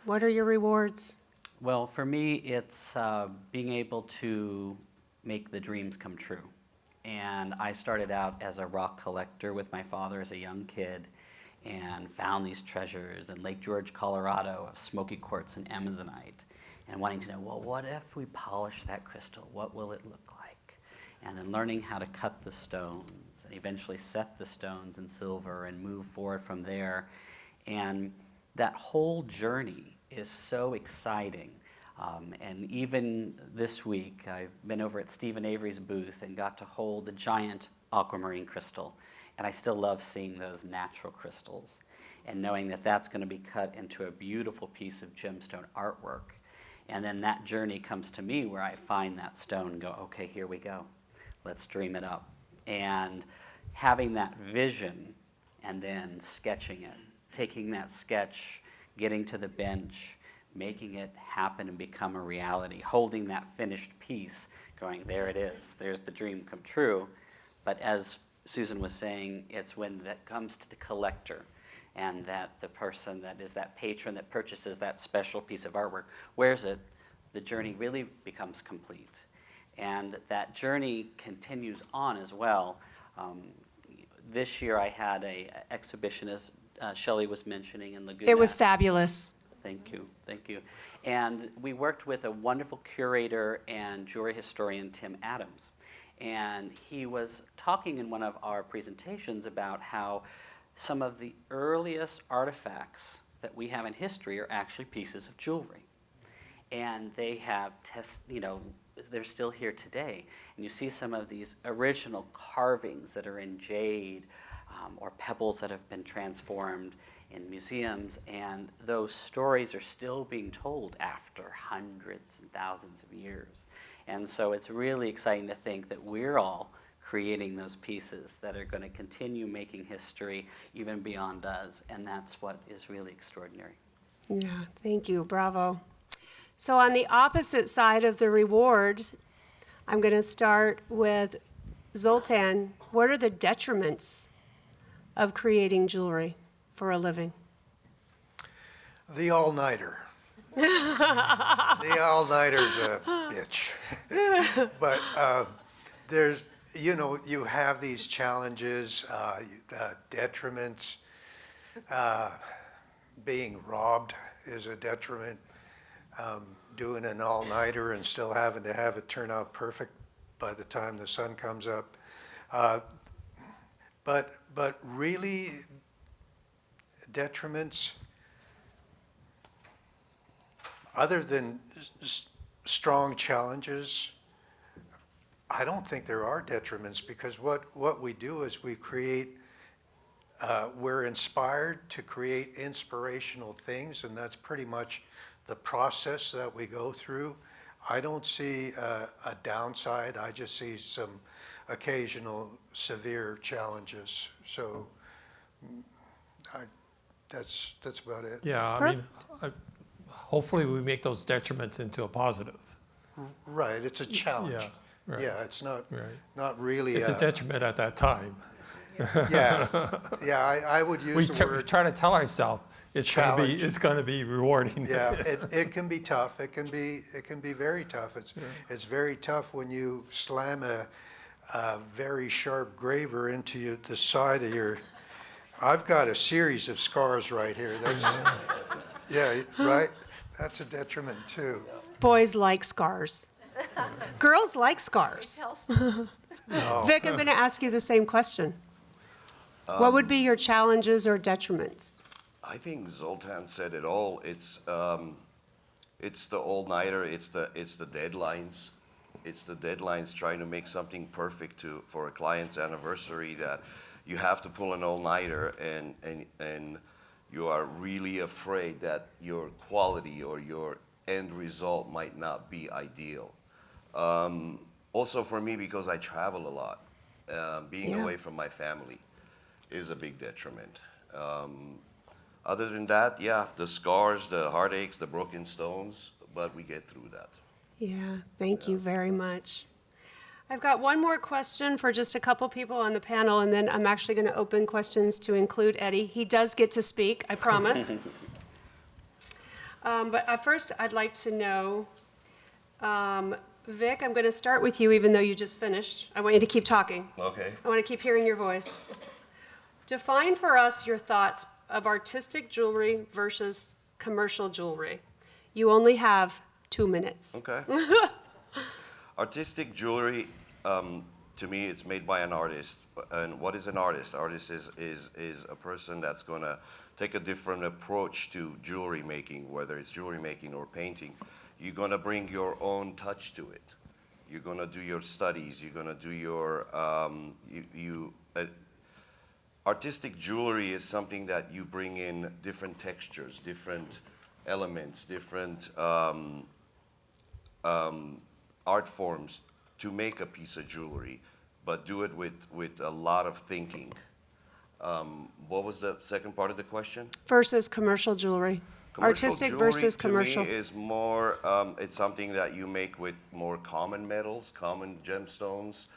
What are your rewards? Well, for me, it's being able to make the dreams come true. And I started out as a rock collector with my father as a young kid and found these treasures in Lake George, Colorado of smoky quartz and amazonite, and wanting to know, well, what if we polish that crystal? What will it look like? And then learning how to cut the stones and eventually set the stones in silver and move forward from there. And that whole journey is so exciting. And even this week, I've been over at Stephen Avery's booth and got to hold the giant aquamarine crystal. And I still love seeing those natural crystals and knowing that that's going to be cut into a beautiful piece of gemstone artwork. And then that journey comes to me where I find that stone and go, okay, here we go. Let's dream it up. And having that vision and then sketching it, taking that sketch, getting to the bench, making it happen and become a reality, holding that finished piece, going, there it is, there's the dream come true. But as Susan was saying, it's when that comes to the collector and that the person that is that patron that purchases that special piece of artwork wears it, the journey really becomes complete. And that journey continues on as well. This year I had an exhibition, as Shelly was mentioning, in Laguna. It was fabulous. Thank you, thank you. And we worked with a wonderful curator and jewelry historian, Tim Adams. And he was talking in one of our presentations about how some of the earliest artifacts that we have in history are actually pieces of jewelry. and they have they're still here today. And you see some of these original carvings that are in jade or pebbles that have been transformed in museums, and those stories are still being told after hundreds and thousands of years. And so it's really exciting to think that we're all creating those pieces that are going to continue making history even beyond us, and that's what is really extraordinary. Yeah, thank you, bravo. So on the opposite side of the rewards, I'm going to start with Zoltan. What are the detriments of creating jewelry for a living? The all-nighter. The all-nighter's a bitch. But there's, you have these challenges, detriments. Being robbed is a detriment. Doing an all-nighter and still having to have it turn out perfect by the time the sun comes up. But really, detriments, other than strong challenges, I don't think there are detriments, because what we do is we create, we're inspired to create inspirational things, and that's pretty much the process that we go through. I don't see a downside. I just see some occasional severe challenges. So that's about it. Yeah, I mean, hopefully we make those detriments into a positive. Right, it's a challenge. Yeah, right. Yeah, it's not Right. not really. It's a detriment at that time. Yeah, I would use We the word. try to tell ourselves it's Challenge. going to be rewarding. Yeah, it can be tough. It can be very tough. It's very tough when you slam a very sharp graver into the side of your. I've got a series of scars right here. That's yeah, right. That's a detriment too. Boys like scars. Girls like scars. Vic, I'm going to ask you the same question. What would be your challenges or detriments? I think Zoltan said it all. It's the all-nighter. It's the deadlines. It's the deadlines, trying to make something perfect for a client's anniversary, that you have to pull an all-nighter, and you are really afraid that your quality or your end result might not be ideal. Also for me, because I travel a lot, being away from my family is a big detriment. Other than that, yeah, the scars, the heartaches, the broken stones, but we get through that. Yeah, thank you very much. I've got one more question for just a couple people on the panel, and then I'm actually going to open questions to include Eddie. He does get to speak, I promise. But first, I'd like to know, Vic, I'm going to start with you, even though you just finished. I want you to keep talking. Okay. I want to keep hearing your voice. Define for us your thoughts of artistic jewelry versus commercial jewelry. You only have 2 minutes. Okay. Artistic jewelry, to me, it's made by an artist. And what is an artist? Artist is a person that's going to take a different approach to jewelry making, whether it's jewelry making or painting. You're going to bring your own touch to it. You're going to do your studies. You're going to do your artistic jewelry is something that you bring in different textures, different elements, different art forms to make a piece of jewelry, but do it with a lot of thinking. What was the second part of the question? Versus commercial jewelry. Artistic versus commercial. To me is more, it's something that you make with more common metals, common gemstones,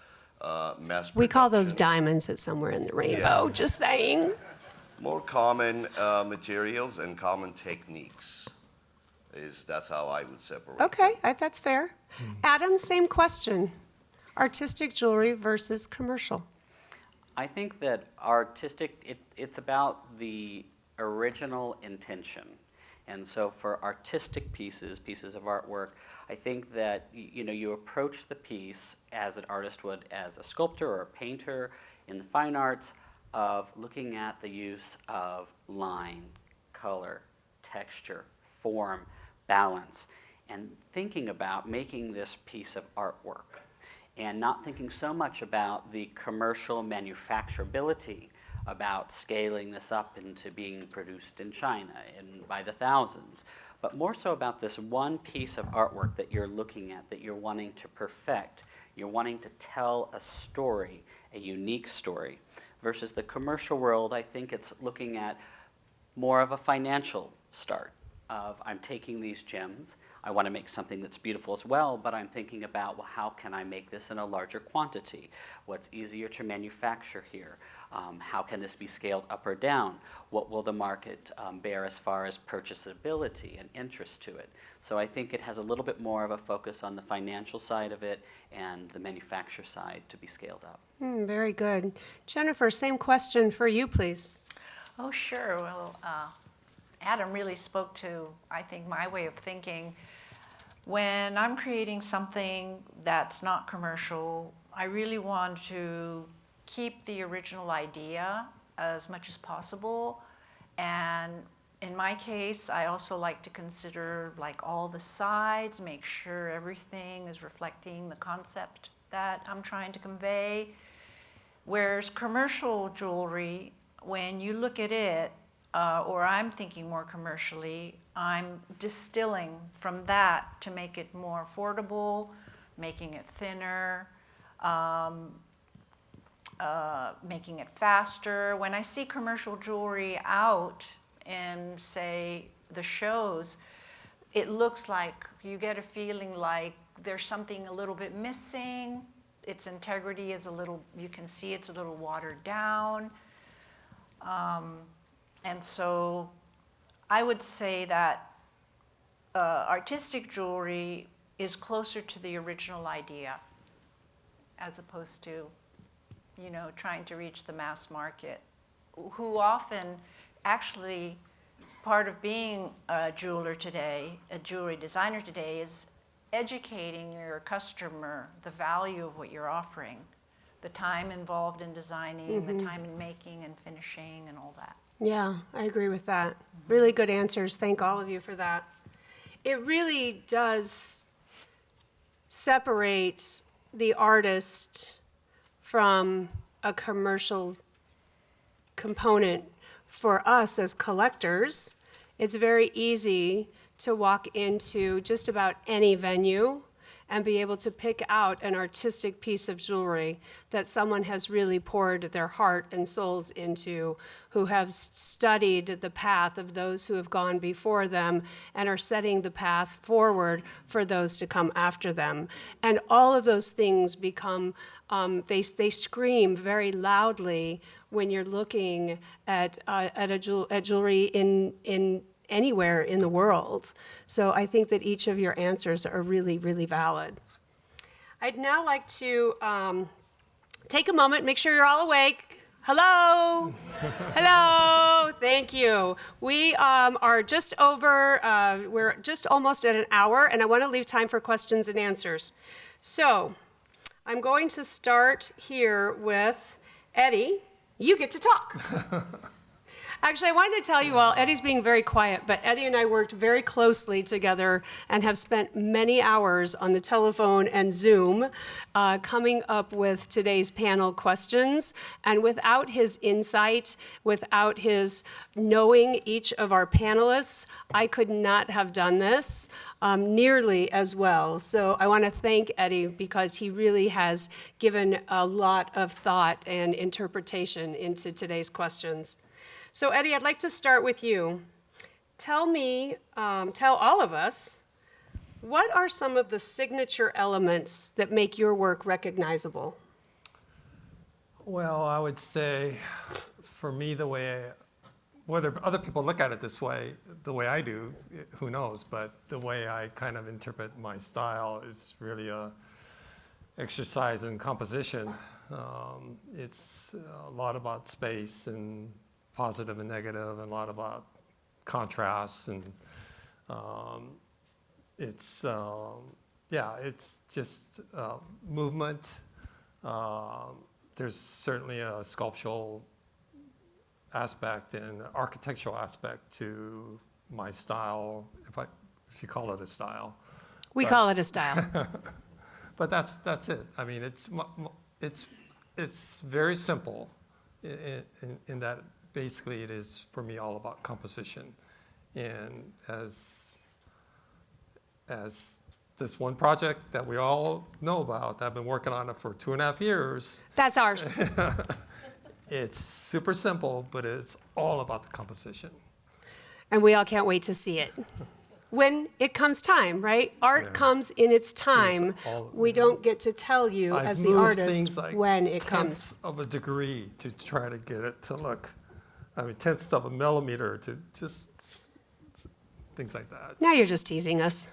mass We call those production. diamonds at somewhere in the rainbow, just saying. More common materials and common techniques. That's how I would separate. Okay, that's fair. Adam, same question. Artistic jewelry versus commercial. I think that artistic, it's about the original intention. And so for artistic pieces of artwork, I think that you approach the piece as an artist would as a sculptor or a painter in the fine arts, of looking at the use of line, color, texture, form, balance. and thinking about making this piece of artwork and not thinking so much about the commercial manufacturability, about scaling this up into being produced in China and by the thousands, but more so about this one piece of artwork that you're looking at, that you're wanting to perfect. You're wanting to tell a story, a unique story, versus the commercial world. I think it's looking at more of a financial start of, I'm taking these gems, I want to make something that's beautiful as well, but I'm thinking about, well, how can I make this in a larger quantity? What's easier to manufacture here? How can this be scaled up or down? What will the market bear as far as purchasability and interest to it? So I think it has a little bit more of a focus on the financial side of it and the manufacture side to be scaled up. Very good. Jennifer, same question for you, please. Oh, sure. Well, Adam really spoke to, I think, my way of thinking. When I'm creating something that's not commercial, I really want to keep the original idea as much as possible. And in my case, I also like to consider like all the sides, make sure everything is reflecting the concept that I'm trying to convey. Whereas commercial jewelry, when you look at it, or I'm thinking more commercially, I'm distilling from that to make it more affordable, making it thinner, making it faster. When I see commercial jewelry out in, say, the shows, it looks like, you get a feeling like there's something a little bit missing. Its integrity is a little, you can see it's a little watered down. And so I would say that artistic jewelry is closer to the original idea as opposed to, you know, trying to reach the mass market, who often actually, part of being a jeweler today, a jewelry designer today, is educating your customer the value of what you're offering, the time involved in designing, the time in making and finishing and all that. Yeah, I agree with that. Really good answers. Thank all of you for that. It really does separate the artist from a commercial component. For us as collectors, it's very easy to walk into just about any venue and be able to pick out an artistic piece of jewelry that someone has really poured their heart and souls into, who have studied the path of those who have gone before them and are setting the path forward for those to come after them. And all of those things become, they scream very loudly when you're looking at jewelry in anywhere in the world. So I think that each of your answers are really, really valid. I'd now like to take a moment, make sure you're all awake. Hello? Hello? Thank you. We are just over, we're just almost at an hour, and I want to leave time for questions and answers. So I'm going to start here with Eddie. You get to talk. Actually, I wanted to tell you all, Eddie's being very quiet, but Eddie and I worked very closely together and have spent many hours on the telephone and Zoom coming up with today's panel questions. And without his insight, without his knowing each of our panelists, I could not have done this nearly as well. So I want to thank Eddie because he really has given a lot of thought and interpretation into today's questions. So Eddie, I'd like to start with you. Tell all of us, what are some of the signature elements that make your work recognizable? Well, I would say, for me, the way, whether other people look at it this way, the way I do, who knows, but the way I kind of interpret my style is really a exercise in composition. It's a lot about space and positive and negative, and a lot about contrasts, and it's just movement. There's certainly a sculptural aspect and architectural aspect to my style, if you call it a style. We call it a style. But that's it. I mean, it's very simple in that basically it is, for me, all about composition. And as this one project that we all know about, I've been working on it for 2.5 years. That's ours. It's super simple, but it's all about the composition. And we all can't wait to see it. When it comes time, right? Art comes in its time. We don't get to tell you I've as the moved artist things like when it tenths comes. of a degree to try to get it to look, I mean, tenths of a millimeter to just things like that. Now you're just teasing us.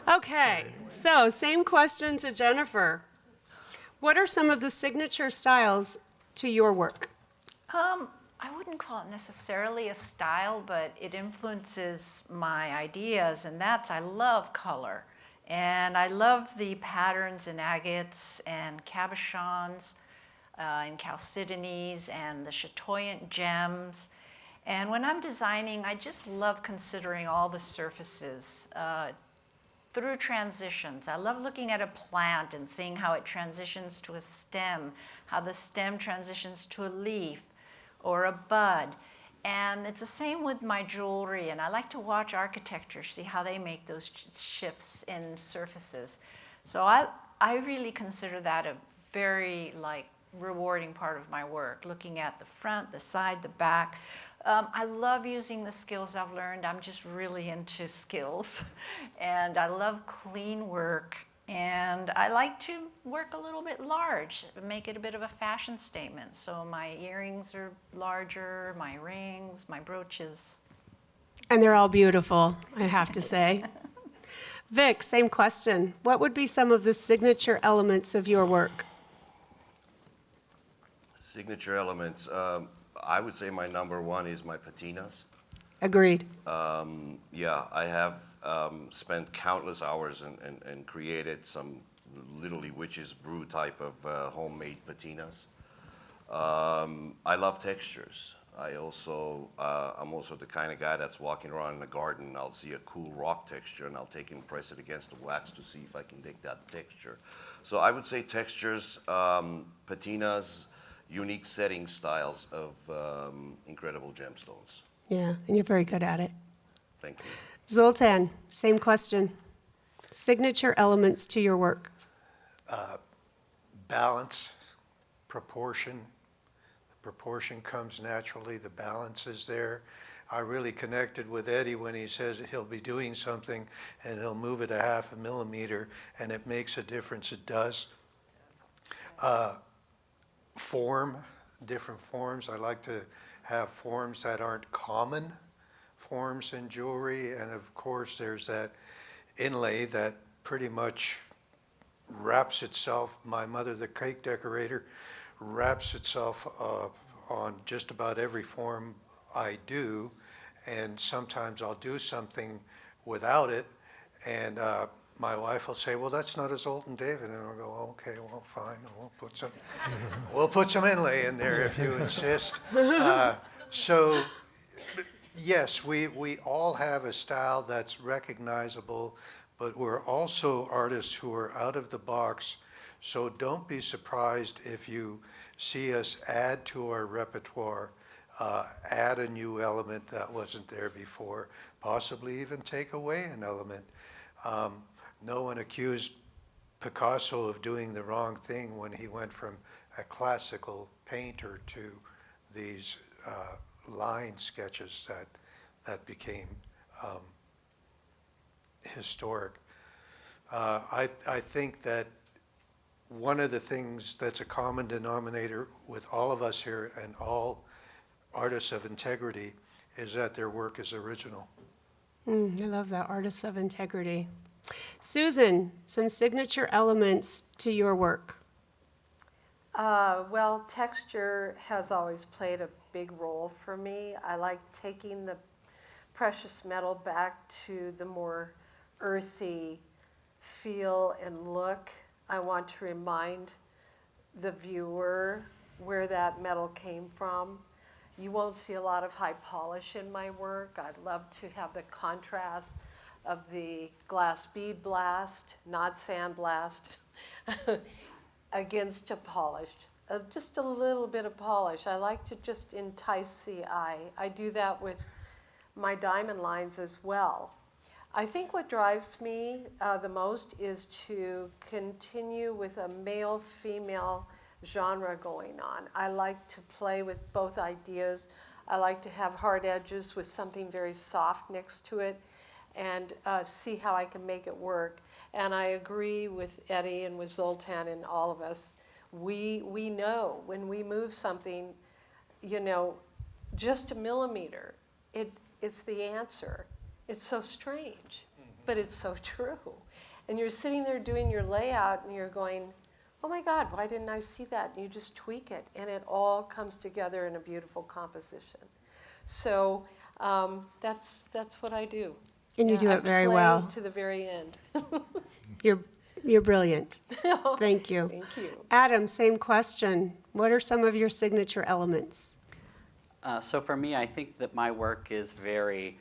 Okay, so same question to Jennifer. What are some of the signature styles to your work? I wouldn't call it necessarily a style, but it influences my ideas, and that's I love color. And I love the patterns in agates and cabochons, and chalcedonies, and the chatoyant gems. And when I'm designing, I just love considering all the surfaces through transitions. I love looking at a plant and seeing how it transitions to a stem, how the stem transitions to a leaf or a bud. And it's the same with my jewelry, and I like to watch architecture, see how they make those shifts in surfaces. So I really consider that a very rewarding part of my work, looking at the front, the side, the back. I love using the skills I've learned. I'm just really into skills. And I love clean work. And I like to work a little bit large, make it a bit of a fashion statement. So my earrings are larger, my rings, my brooches. And they're all beautiful, I have to say. Vic, same question. What would be some of the signature elements of your work? Signature elements. I would say my number one is my patinas. Agreed. Yeah, I have spent countless hours and created some literally witch's brew type of homemade patinas. I love textures. I'm also the kind of guy that's walking around in the garden. I'll see a cool rock texture and I'll take and press it against the wax to see if I can dig that texture. So I would say textures, patinas, unique setting styles of incredible gemstones. Yeah, and you're very good at it. Thank you. Zoltan, same question. Signature elements to your work. Balance, proportion. The proportion comes naturally, the balance is there. I really connected with Eddie when he says he'll be doing something and he'll move it 0.5 millimeter and it makes a difference. It does. Form, different forms. I like to have forms that aren't common forms in jewelry, and of course there's that inlay that pretty much wraps itself, my mother, the cake decorator, wraps itself on just about every form I do, and sometimes I'll do something without it, and my wife will say, well, that's not a Zoltan David, and I'll go, oh, okay, well, fine, we'll put some inlay in there if you insist. So, yes, we all have a style that's recognizable, but we're also artists who are out of the box, so don't be surprised if you see us add to our repertoire, add a new element that wasn't there before, possibly even take away an element. No one accused Picasso of doing the wrong thing when he went from a classical painter to these line sketches that became historic. I think that one of the things that's a common denominator with all of us here and all artists of integrity is that their work is original. I love that, artists of integrity. Susan, some signature elements to your work. Well, texture has always played a big role for me. I like taking the precious metal back to the more earthy feel and look. I want to remind the viewer where that metal came from. You won't see a lot of high polish in my work. I'd love to have the contrast of the glass bead blast, not sandblast, against a polished. Just a little bit of polish. I like to just entice the eye. I do that with my diamond lines as well. I think what drives me the most is to continue with a male-female genre going on. I like to play with both ideas. I like to have hard edges with something very soft next to it and see how I can make it work. And I agree with Eddie and with Zoltan and all of us. We know when we move something, you know, just a millimeter, it's the answer. It's so strange, but it's so true. And you're sitting there doing your layout and you're going, oh my God, why didn't I see that? And you just tweak it and it all comes together in a beautiful composition. So that's what I do. And you do it very well. To the very end. You're brilliant. Thank you. Thank you. Adam, same question. What are some of your signature elements? So for me, I think that my work is very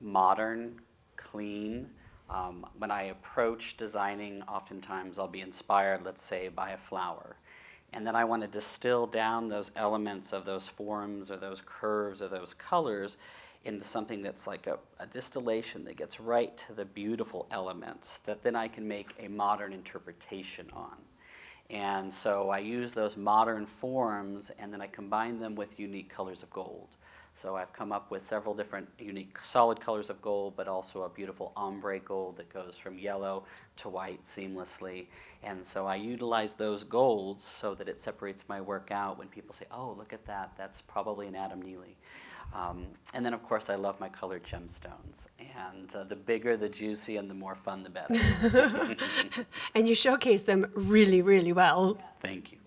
modern, clean. When I approach designing, oftentimes I'll be inspired, let's say, by a flower. And then I want to distill down those elements of those forms or those curves or those colors into something that's like a distillation that gets right to the beautiful elements that then I can make a modern interpretation on. And so I use those modern forms and then I combine them with unique colors of gold. So I've come up with several different unique solid colors of gold, but also a beautiful ombre gold that goes from yellow to white seamlessly. And so I utilize those golds so that it separates my work out when people say, oh, look at that, that's probably an Adam Neely. And then, of course, I love my colored gemstones. And the bigger, the juicy, and the more fun, the better. And you showcase them really, really well. Thank you.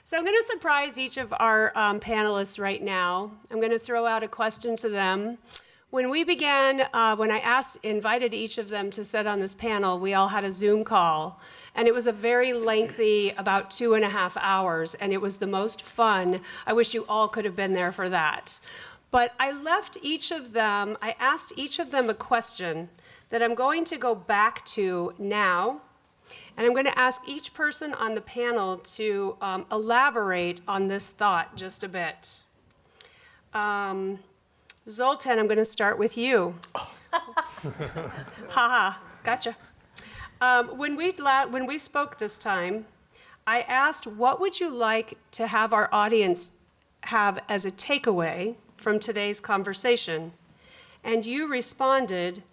So I'm going to surprise each of our panelists right now. I'm going to throw out a question to them. When we began, when I invited each of them to sit on this panel, we all had a Zoom call. And it was a very lengthy, about 2.5 hours, and it was the most fun. I wish you all could have been there for that. But I asked each of them a question that I'm going to go back to now. And I'm going to ask each person on the panel to elaborate on this thought just a bit. Zoltan, I'm going to start with you. Haha, gotcha. When we spoke this time, I asked, what would you like to have our audience have as a takeaway from today's conversation? And you responded,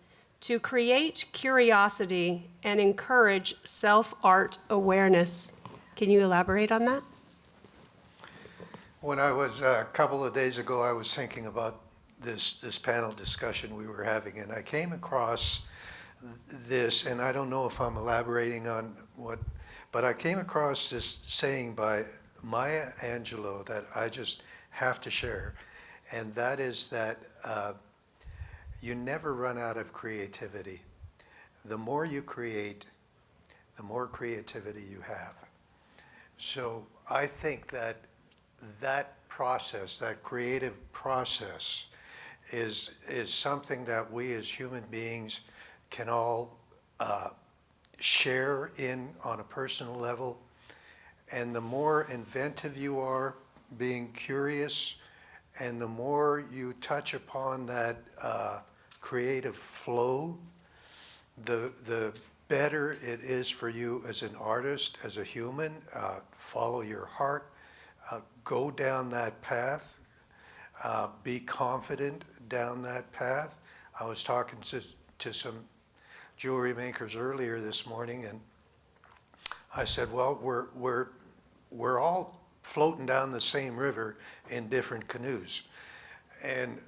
to create curiosity and encourage self-art awareness. Can you elaborate on that? When I was, a couple of days ago, I was thinking about this panel discussion we were having, and I came across this, and I don't know if I'm elaborating on what, but I came across this saying by Maya Angelou that I just have to share, and that is that you never run out of creativity. The more you create, the more creativity you have. So I think that that process, that creative process, is something that we as human beings can all share in on a personal level. And the more inventive you are, being curious, and the more you touch upon that creative flow, the better it is for you as an artist, as a human. Follow your heart, go down that path, be confident down that path. I was talking to some jewelry makers earlier this morning, and I said, well, we're all floating down the same river in different canoes. And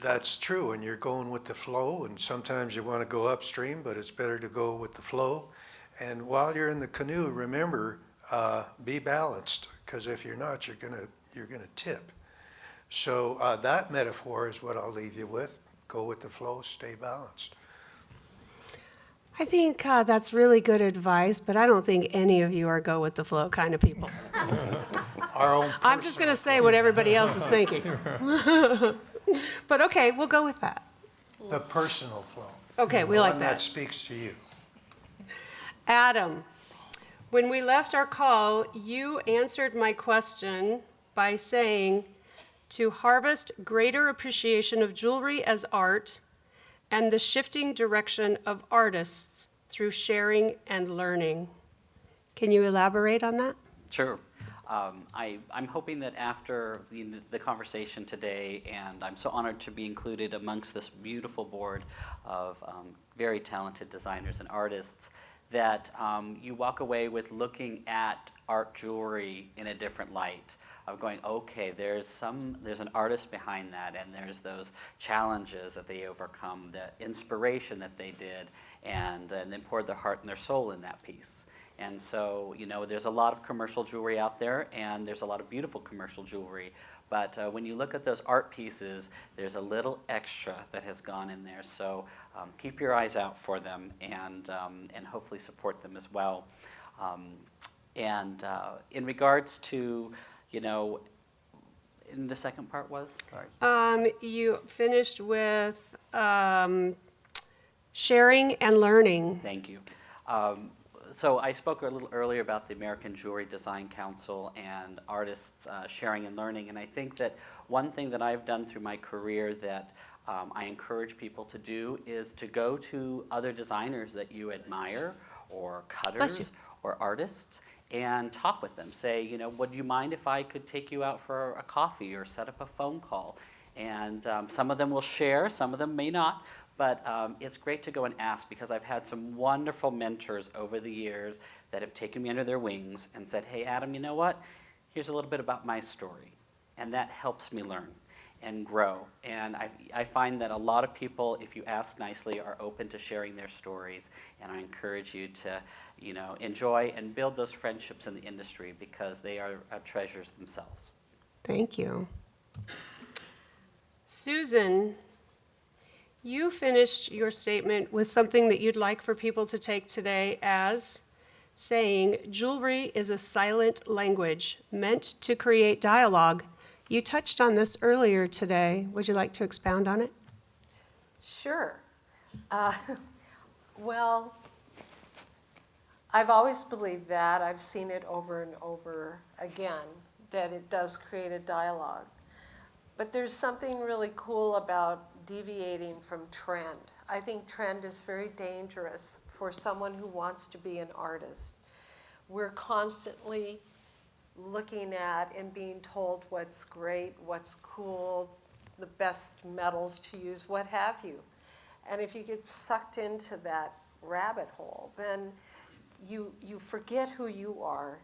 that's true, and you're going with the flow, and sometimes you want to go upstream, but it's better to go with the flow. And while you're in the canoe, remember, be balanced, because if you're not, you're gonna tip. So that metaphor is what I'll leave you with. Go with the flow, stay balanced. I think that's really good advice, but I don't think any of you are go with the flow kind of people. Our own I'm just going to say what everybody else is thinking. But okay, we'll go with that. the personal flow. Okay, we like One that that. speaks to you. Adam, when we left our call, you answered my question by saying to harvest greater appreciation of jewelry as art and the shifting direction of artists through sharing and learning. Can you elaborate on that? Sure. I'm hoping that after the conversation today, and I'm so honored to be included amongst this beautiful board of very talented designers and artists, that you walk away with looking at art jewelry in a different light, of going, okay, there's an artist behind that, and there's those challenges that they overcome, the inspiration that they did, and then poured their heart and their soul in that piece. And so, there's a lot of commercial jewelry out there, and there's a lot of beautiful commercial jewelry. But when you look at those art pieces, there's a little extra that has gone in there. So keep your eyes out for them, and hopefully support them as well. In regards to, in the second part was? Sorry. You finished with sharing and learning. Thank you. So I spoke a little earlier about the American Jewelry Design Council and artists sharing and learning, and I think that one thing that I've done through my career that I encourage people to do is to go to other designers that you admire, or cutters, or artists, and talk with them. Say, would you mind if I could take you out for a coffee or set up a phone call? And some of them will share, some of them may not. But it's great to go and ask, because I've had some wonderful mentors over the years that have taken me under their wings and said, hey, Adam, you know what? Here's a little bit about my story. And that helps me learn and grow. And I find that a lot of people, if you ask nicely, are open to sharing their stories. And I encourage you to, enjoy and build those friendships in the industry, because they are treasures themselves. Thank you. Susan, you finished your statement with something that you'd like for people to take today as saying, jewelry is a silent language meant to create dialogue. You touched on this earlier today. Would you like to expound on it? Sure. Well, I've always believed that. I've seen it over and over again, that it does create a dialogue. But there's something really cool about deviating from trend. I think trend is very dangerous for someone who wants to be an artist. We're constantly looking at and being told what's great, what's cool, the best metals to use, what have you. And if you get sucked into that rabbit hole, then you forget who you are,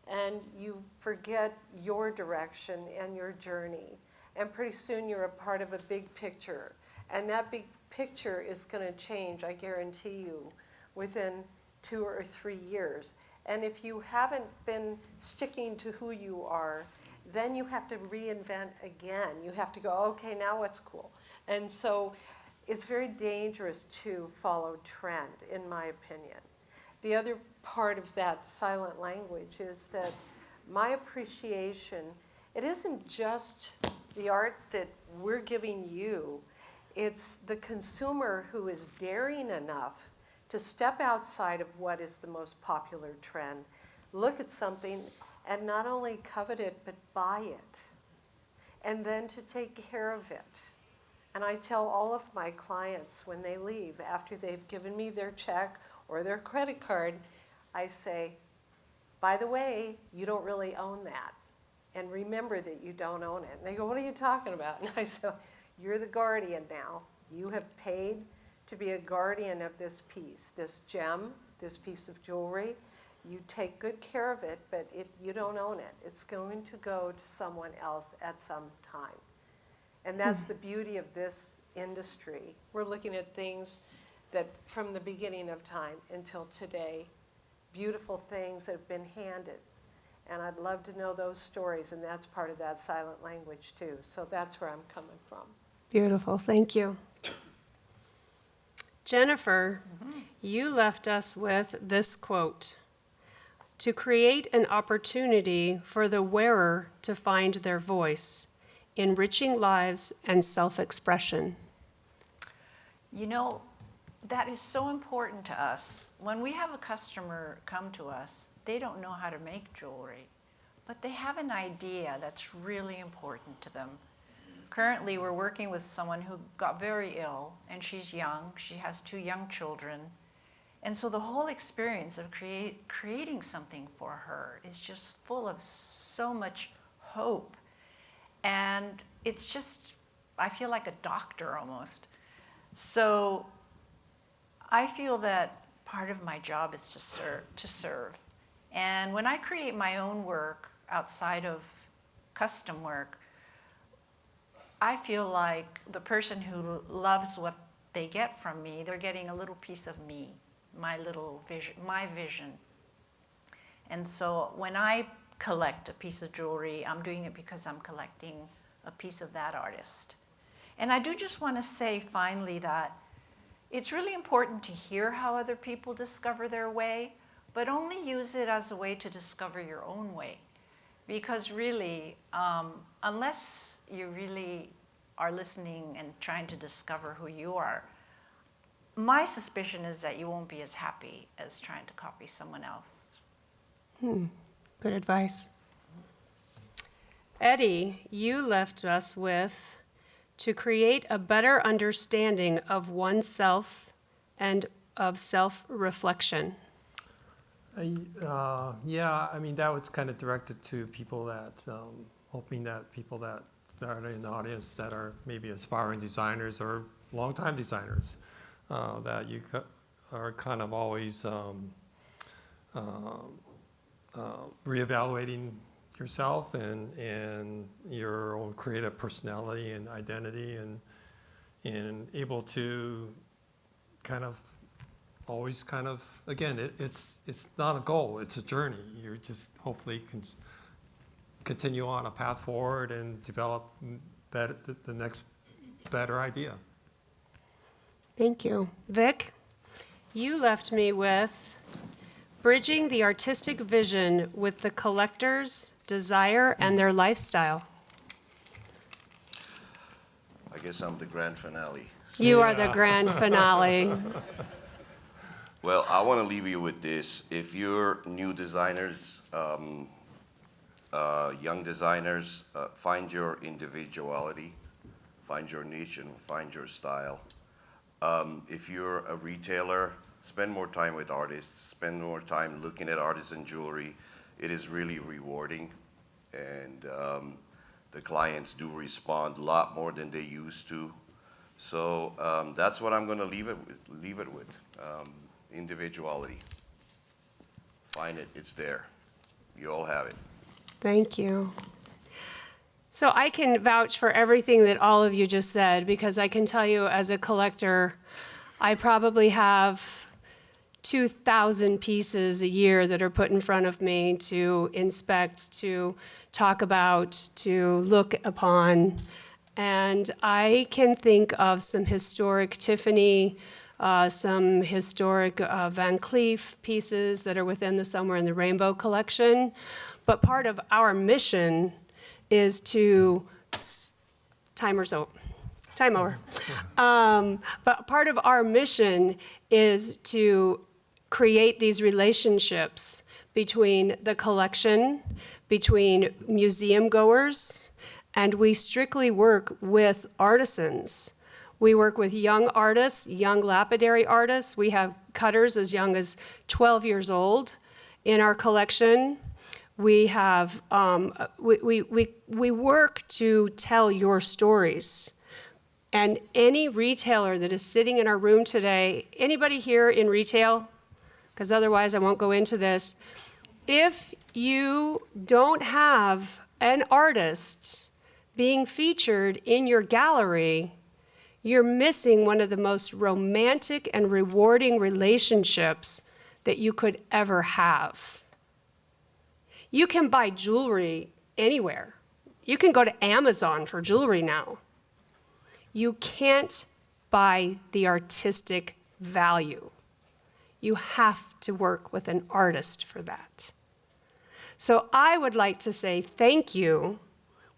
and you forget your direction and your journey. And pretty soon you're a part of a big picture. And that big picture is going to change, I guarantee you, within 2 or 3 years. And if you haven't been sticking to who you are, then you have to reinvent again. You have to go, okay, now what's cool? And so it's very dangerous to follow trend, in my opinion. The other part of that silent language is that my appreciation, it isn't just the art that we're giving you, it's the consumer who is daring enough to step outside of what is the most popular trend, look at something and not only covet it, but buy it, and then to take care of it. And I tell all of my clients when they leave, after they've given me their check or their credit card, I say, by the way, you don't really own that. And remember that you don't own it. And they go, what are you talking about? And I say, you're the guardian now. You have paid to be a guardian of this piece, this gem, this piece of jewelry. You take good care of it, but you don't own it. It's going to go to someone else at some time. And that's the beauty of this industry. We're looking at things that from the beginning of time until today, beautiful things that have been handed. And I'd love to know those stories, and that's part of that silent language too. So that's where I'm coming from. Beautiful, thank you. Jennifer, you left us with this quote: to create an opportunity for the wearer to find their voice, enriching lives and self-expression. that is so important to us. When we have a customer come to us, they don't know how to make jewelry, but they have an idea that's really important to them. Currently, we're working with someone who got very ill, and she's young. She has 2 young children. And so the whole experience of creating something for her is just full of so much hope. And it's just, I feel like a doctor almost. So I feel that part of my job is to serve. And when I create my own work outside of custom work, I feel like the person who loves what they get from me, they're getting a little piece of me, my little vision, my vision. And so when I collect a piece of jewelry, I'm doing it because I'm collecting a piece of that artist. And I do just want to say finally that it's really important to hear how other people discover their way, but only use it as a way to discover your own way. Because really, unless you really are listening and trying to discover who you are, my suspicion is that you won't be as happy as trying to copy someone else. Good advice. Eddie, you left us with to create a better understanding of oneself and of self-reflection. Yeah, I mean, that was kind of directed to people that, hoping that people that are in the audience that are maybe aspiring designers or longtime designers, that you are kind of always reevaluating yourself and your own creative personality and identity, and able to kind of always kind of, again, it's not a goal, it's a journey. You just hopefully can continue on a path forward and develop the next better idea. Thank you. Vic, you left me with bridging the artistic vision with the collector's desire and their lifestyle. I guess I'm the grand finale. You are the grand finale. Well, I want to leave you with this. If you're new designers, young designers, find your individuality, find your niche, and find your style. If you're a retailer, spend more time with artists, spend more time looking at artisan jewelry. It is really rewarding, and the clients do respond a lot more than they used to. So that's what I'm going to leave it with. Individuality. Find it, it's there. You all have it. Thank you. So I can vouch for everything that all of you just said, because I can tell you as a collector, I probably have 2,000 pieces a year that are put in front of me to inspect, to talk about, to look upon. And I can think of some historic Tiffany, some historic Van Cleef pieces that are within the Somewhere in the Rainbow collection. But part of our mission is to, time over. But part of our mission is to create these relationships between the collection, between museum goers, and we strictly work with artisans. We work with young artists, young lapidary artists. We have cutters as young as 12 years old in our collection. We have, we work to tell your stories. And any retailer that is sitting in our room today, anybody here in retail? Because otherwise I won't go into this. If you don't have an artist being featured in your gallery, you're missing one of the most romantic and rewarding relationships that you could ever have. You can buy jewelry anywhere. You can go to Amazon for jewelry now. You can't buy the artistic value. You have to work with an artist for that. So I would like to say thank you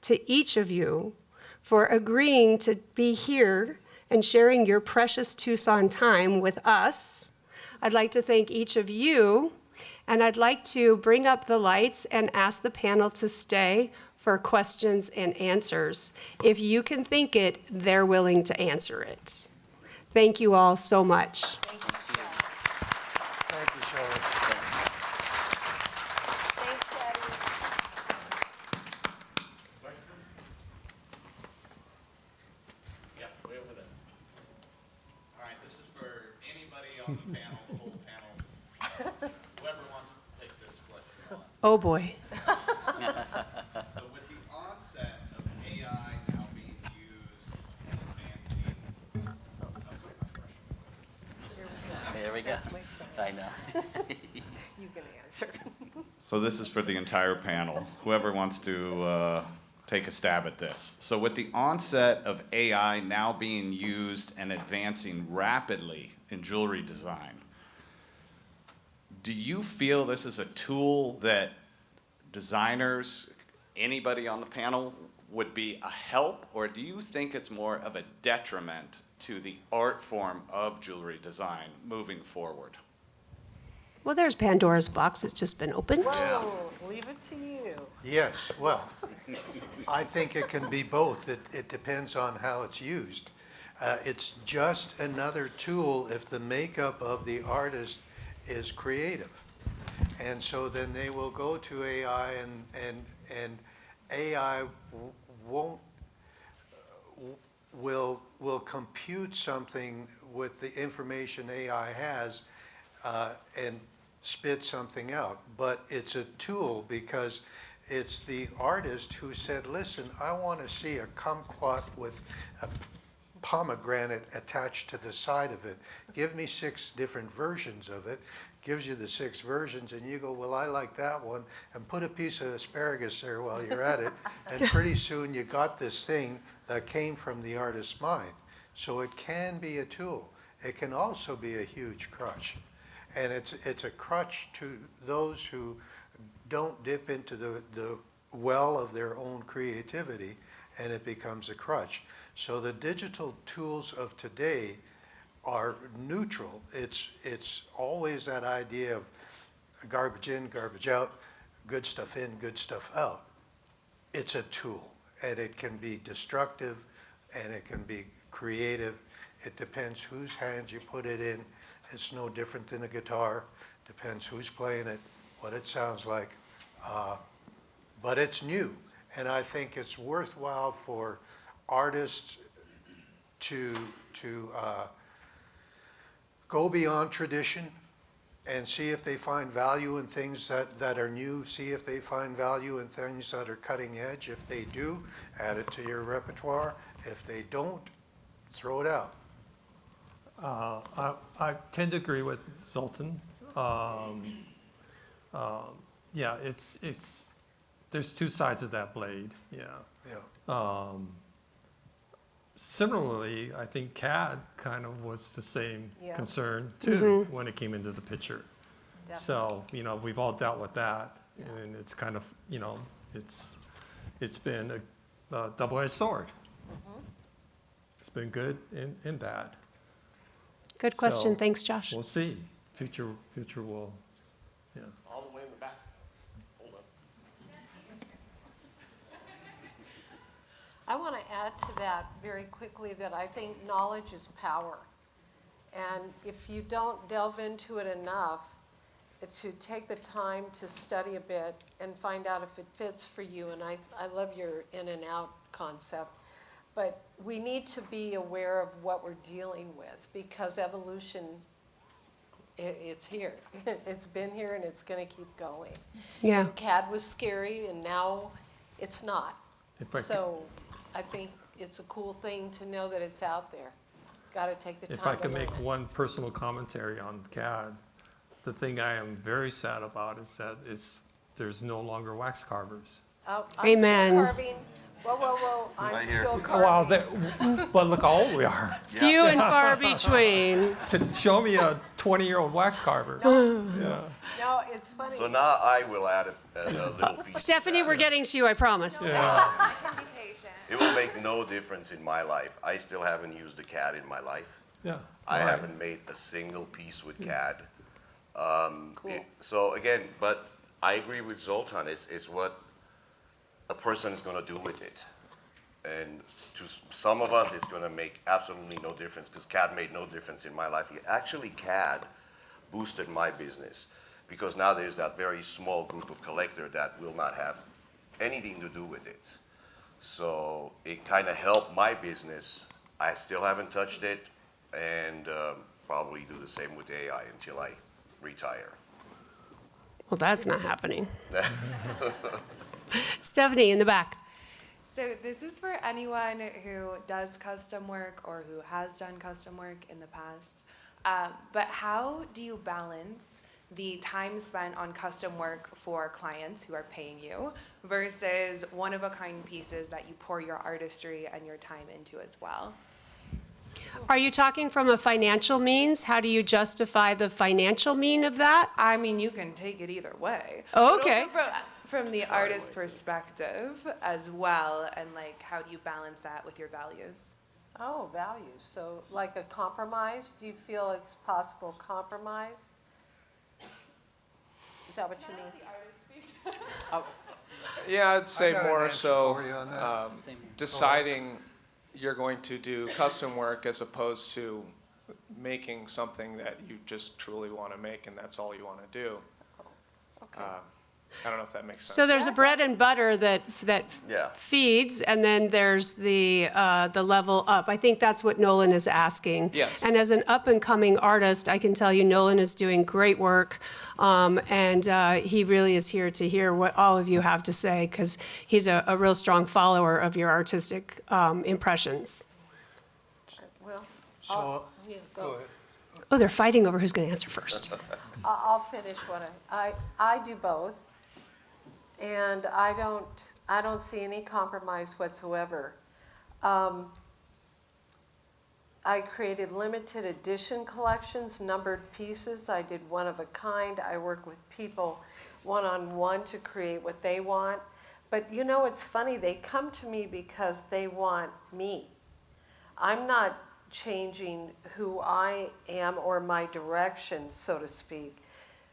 to each of you for agreeing to be here and sharing your precious Tucson time with us. I'd like to thank each of you, and I'd like to bring up the lights and ask the panel to stay for questions and answers. If you can think it, they're willing to answer it. Thank you all so much. Thank you, Shelly. Thank you, Shelly. Thanks, Eddie. Yeah, way over there. All right, this is for anybody on the panel, the whole panel, whoever wants to take this question on. Oh, boy. So with the onset of AI now being used and advancing, There we go. I know. You can answer. so this is for the entire panel, whoever wants to take a stab at this. So with the onset of AI now being used and advancing rapidly in jewelry design, do you feel this is a tool that designers, anybody on the panel, would be a help, or do you think it's more of a detriment to the art form of jewelry design moving forward? Well, there's Pandora's box. It's just been opened. Whoa, leave it to you. Yes, well, I think it can be both. It depends on how it's used. It's just another tool if the makeup of the artist is creative. And so then they will go to AI and AI will compute something with the information AI has and spit something out. But it's a tool because it's the artist who said, listen, I want to see a kumquat with a pomegranate attached to the side of it. Give me 6 different versions of it. Gives you the 6 versions, and you go, well, I like that one, and put a piece of asparagus there while you're at it, and pretty soon you got this thing that came from the artist's mind. So it can be a tool. It can also be a huge crutch. And it's a crutch to those who don't dip into the well of their own creativity, and it becomes a crutch. So the digital tools of today are neutral. It's always that idea of garbage in, garbage out, good stuff in, good stuff out. It's a tool, and it can be destructive, and it can be creative. It depends whose hands you put it in. It's no different than a guitar. Depends who's playing it, what it sounds like. But it's new, and I think it's worthwhile for artists to go beyond tradition and see if they find value in things that are new, see if they find value in things that are cutting edge. If they do, add it to your repertoire. If they don't, throw it out. I tend to agree with Zoltan. Yeah, there's 2 sides of that blade, yeah. Yeah. Similarly, I think CAD kind of was the same Yeah. concern too when it came into the picture. Definitely. So, we've all dealt with that, and it's kind of, it's been a double-edged sword. It's been good and bad. Good question. So, Thanks, Josh. We'll see. Future will, yeah. All the way in the back. Hold on. I want to add to that very quickly that I think knowledge is power. And if you don't delve into it enough, it should take the time to study a bit and find out if it fits for you. And I love your in and out concept. But we need to be aware of what we're dealing with because evolution, it's here. It's been here and it's going to keep going. Yeah. CAD was scary and now it's not. If I So I think it's a cool thing to know that it's out there. Got to take the time If I to can learn make it. one personal commentary on CAD, the thing I am very sad about is that there's no longer wax carvers. I'm Amen. still carving. Whoa. I'm Right here. still Wow, carving. but look how old we are. Few and far between. To show me a 20-year-old wax carver. Yeah. No, it's funny. So now I will add a little piece. to Stephanie, that. we're getting to you, I promise. I can be patient. It will make no difference in my life. I still haven't used a CAD in my life. Yeah. I Right. haven't made a single piece with CAD. Cool. So again, but I agree with Zoltan. It's what a person is going to do with it. And to some of us, it's going to make absolutely no difference because CAD made no difference in my life. Actually, CAD boosted my business because now there's that very small group of collectors that will not have anything to do with it. So it kind of helped my business. I still haven't touched it and probably do the same with AI until I retire. Well, that's not happening. Stephanie, in the back. So this is for anyone who does custom work or who has done custom work in the past. But how do you balance the time spent on custom work for clients who are paying you versus one-of-a-kind pieces that you pour your artistry and your time into as well? Are you talking from a financial means? How do you justify the financial mean of that? I mean, you can take it either way. Oh, But okay. also from the artist perspective as well, and like how do you balance that with your values? Oh, values. So like a compromise? Do you feel it's possible compromise? Is that what you mean? Yeah, I'd say got an more answer so for you on that. Same here. deciding you're going to do custom work as opposed to making something that you just truly want to make and that's all you want to do. Okay. I don't know if that makes So sense. there's a bread and butter that Yeah. feeds, and then there's the level up. I think that's what Nolan is asking. Yes. And as an up-and-coming artist, I can tell you Nolan is doing great work, and he really is here to hear what all of you have to say, because he's a real strong follower of your artistic impressions. Well, So, yeah, go go. ahead. Oh, they're fighting over who's going to answer first. I'll finish what I do both. And I don't see any compromise whatsoever. I created limited edition collections, numbered pieces. I did one of a kind. I work with people one-on-one to create what they want. But you know, it's funny, they come to me because they want me. I'm not changing who I am or my direction, so to speak.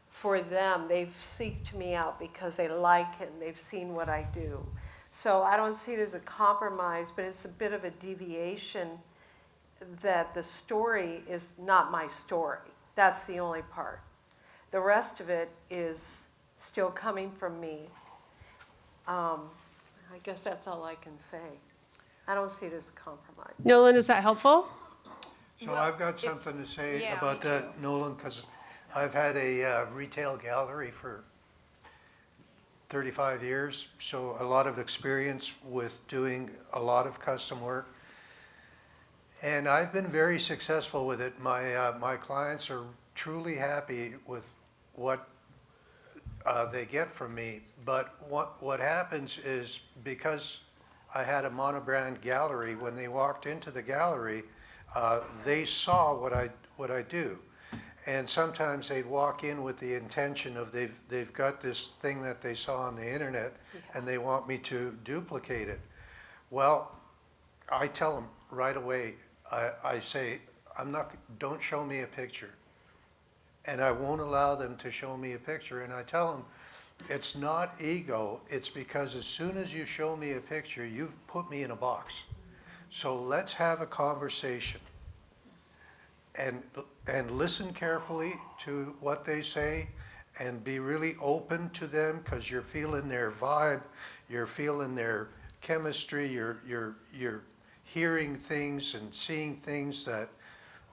For them, they've seeked me out because they like it and they've seen what I do. So I don't see it as a compromise, but it's a bit of a deviation that the story is not my story. That's the only part. The rest of it is still coming from me. I guess that's all I can say. I don't see it as a compromise. Nolan, is that helpful? So I've got something to say yeah, about me that, Nolan, because I've had a retail gallery for 35 years, so a lot of experience with doing a lot of custom work. And I've been very successful with it. My clients are truly happy with what they get from me. But what happens is, because I had a monobrand gallery, when they walked into the gallery, they saw what I do. And sometimes they'd walk in with the intention of they've got this thing that they saw on the internet and they want me to duplicate it. Well, I tell them right away, I say, don't show me a picture. And I won't allow them to show me a picture. And I tell them, it's not ego, it's because as soon as you show me a picture, you've put me in a box. So let's have a conversation. And listen carefully to what they say and be really open to them, because you're feeling their vibe, you're feeling their chemistry, you're hearing things and seeing things that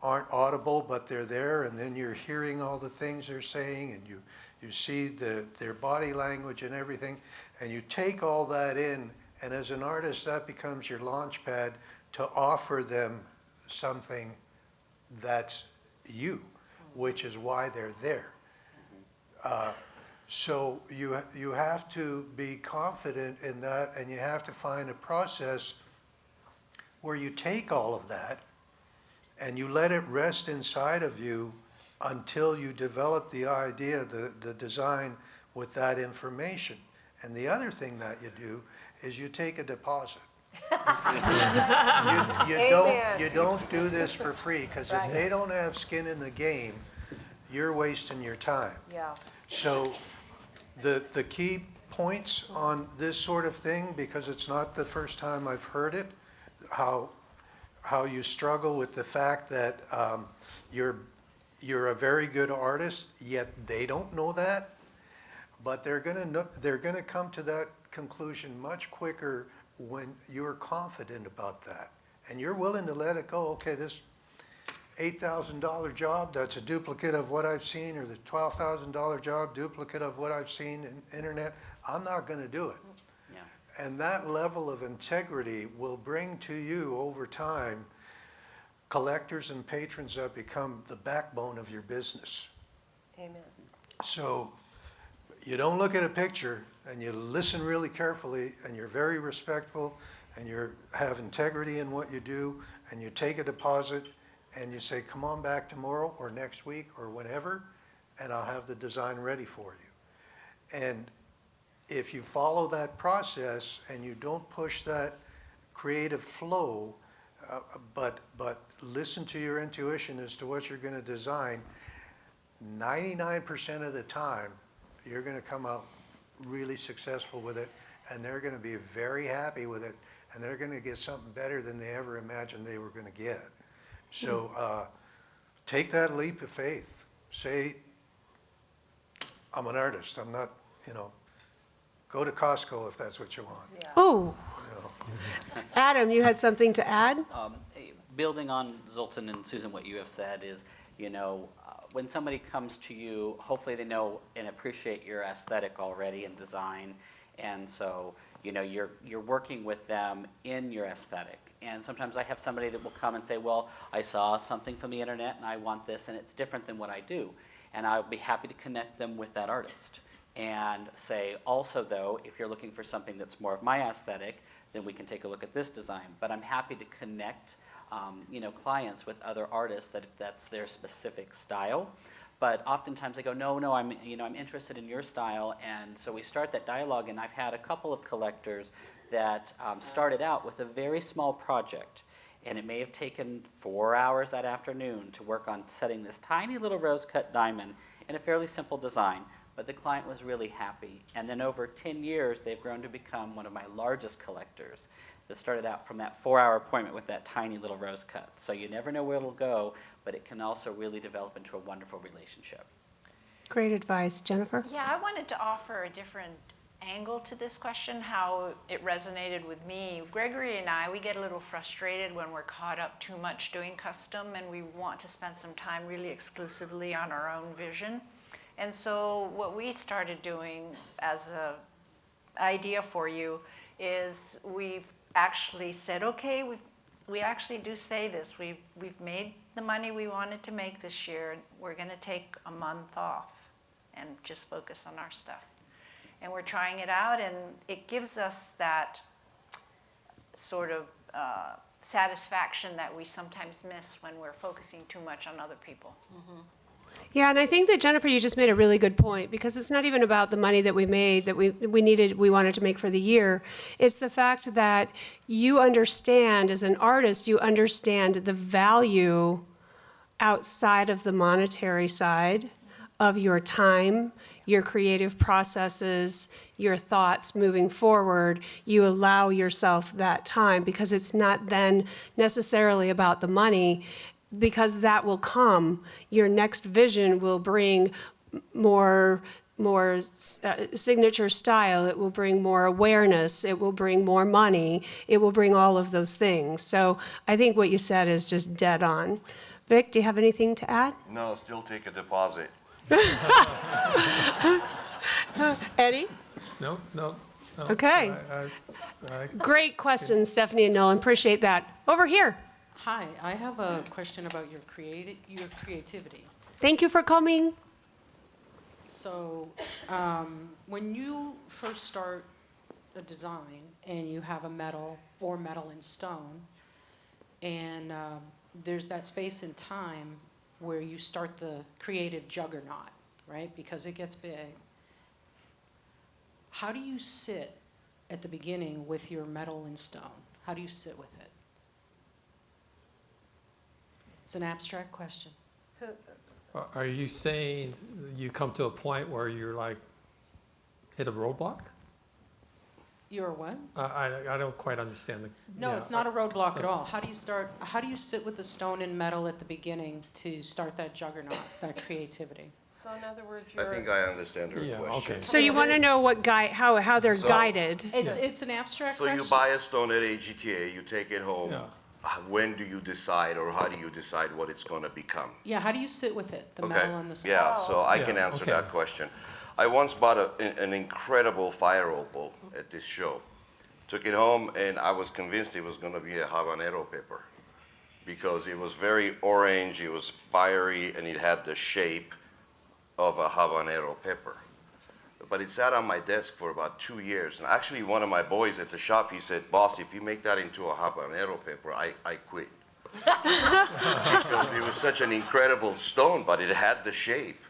aren't audible, but they're there, and then you're hearing all the things they're saying, and you see their body language and everything, and you take all that in, and as an artist, that becomes your launch pad to offer them something that's you, which is why they're there. So you have to be confident in that, and you have to find a process where you take all of that and you let it rest inside of you until you develop the idea, the design with that information. And the other thing that you do is you take a deposit. You don't do this for free, because if they don't have skin in the game, you're wasting your time. Yeah. So the key points on this sort of thing, because it's not the first time I've heard it, how you struggle with the fact that you're a very good artist, yet they don't know that, but they're gonna come to that conclusion much quicker when you're confident about that. And you're willing to let it go, okay, this $8,000 job, that's a duplicate of what I've seen, or the $12,000 job, duplicate of what I've seen in internet, I'm not gonna do it. Yeah. And that level of integrity will bring to you over time collectors and patrons that become the backbone of your business. Amen. So you don't look at a picture, and you listen really carefully, and you're very respectful, and you have integrity in what you do, and you take a deposit, and you say, come on back tomorrow or next week or whenever, and I'll have the design ready for you. And if you follow that process and you don't push that creative flow, but listen to your intuition as to what you're going to design, 99% of the time, you're going to come out really successful with it, and they're going to be very happy with it, and they're going to get something better than they ever imagined they were going to get. So take that leap of faith. Say, I'm an artist. I'm not, go to Costco if that's what you want. Yeah. Oh, Adam, you had something to add? Building on Zoltan and Susan, what you have said is, when somebody comes to you, hopefully they know and appreciate your aesthetic already and design, and so you're working with them in your aesthetic. And sometimes I have somebody that will come and say, well, I saw something from the internet and I want this, and it's different than what I do, and I'll be happy to connect them with that artist. And say, also though, if you're looking for something that's more of my aesthetic, then we can take a look at this design. But I'm happy to connect clients with other artists that if that's their specific style. But oftentimes they go, no, I'm interested in your style, and so we start that dialogue. And I've had a couple of collectors that started out with a very small project, and it may have taken 4 hours that afternoon to work on setting this tiny little rose-cut diamond in a fairly simple design. But the client was really happy. And then over 10 years, they've grown to become one of my largest collectors that started out from that 4-hour appointment with that tiny little rose cut. So you never know where it'll go, but it can also really develop into a wonderful relationship. Great advice. Jennifer? Yeah, I wanted to offer a different angle to this question, how it resonated with me. Gregory and I, we get a little frustrated when we're caught up too much doing custom, and we want to spend some time really exclusively on our own vision. And so what we started doing as an idea for you is we've actually said, okay, we actually do say this. We've made the money we wanted to make this year. We're going to take a month off and just focus on our stuff. And we're trying it out, and it gives us that sort of satisfaction that we sometimes miss when we're focusing too much on other people. Mm-hmm. Yeah, and I think that, Jennifer, you just made a really good point, because it's not even about the money that we made, that we wanted to make for the year. It's the fact that you understand, as an artist, you understand the value outside of the monetary side of your time, your creative processes, your thoughts moving forward. You allow yourself that time, because it's not then necessarily about the money, because that will come. Your next vision will bring more signature style. It will bring more awareness. It will bring more money. It will bring all of those things. So I think what you said is just dead on. Vic, do you have anything to add? No, still take a deposit. Eddie? No. Okay. Great question, Stephanie and Nolan. Appreciate that. Over here. Hi, I have a question about your creativity. Thank you for coming. So, when you first start a design and you have a metal and stone, and there's that space and time where you start the creative juggernaut, right? Because it gets big. How do you sit at the beginning with your metal and stone? How do you sit with it? It's an abstract question. Are you saying you come to a point where you're like, hit a roadblock? You're what? I don't quite understand the. No, yeah, it's not a roadblock at all. How do you sit with the stone and metal at the beginning to start that juggernaut, that creativity? So in other words, I think I understand her Yeah, question. okay. So you want to know what how they're So- guided. It's an abstract So question. you buy a stone at AGTA, you take it home. Yeah. When do you decide, or how do you decide what it's going to become? Yeah, how do you sit with it, the Okay, metal and the stone? yeah, so I Yeah, can answer okay. that question. I once bought an incredible fire opal at this show. Took it home, and I was convinced it was going to be a habanero pepper because it was very orange, it was fiery, and it had the shape of a habanero pepper. But it sat on my desk for about 2 years. And actually, one of my boys at the shop, he said, "Boss, if you make that into a habanero pepper, I quit." Because it was such an incredible stone, but it had the shape.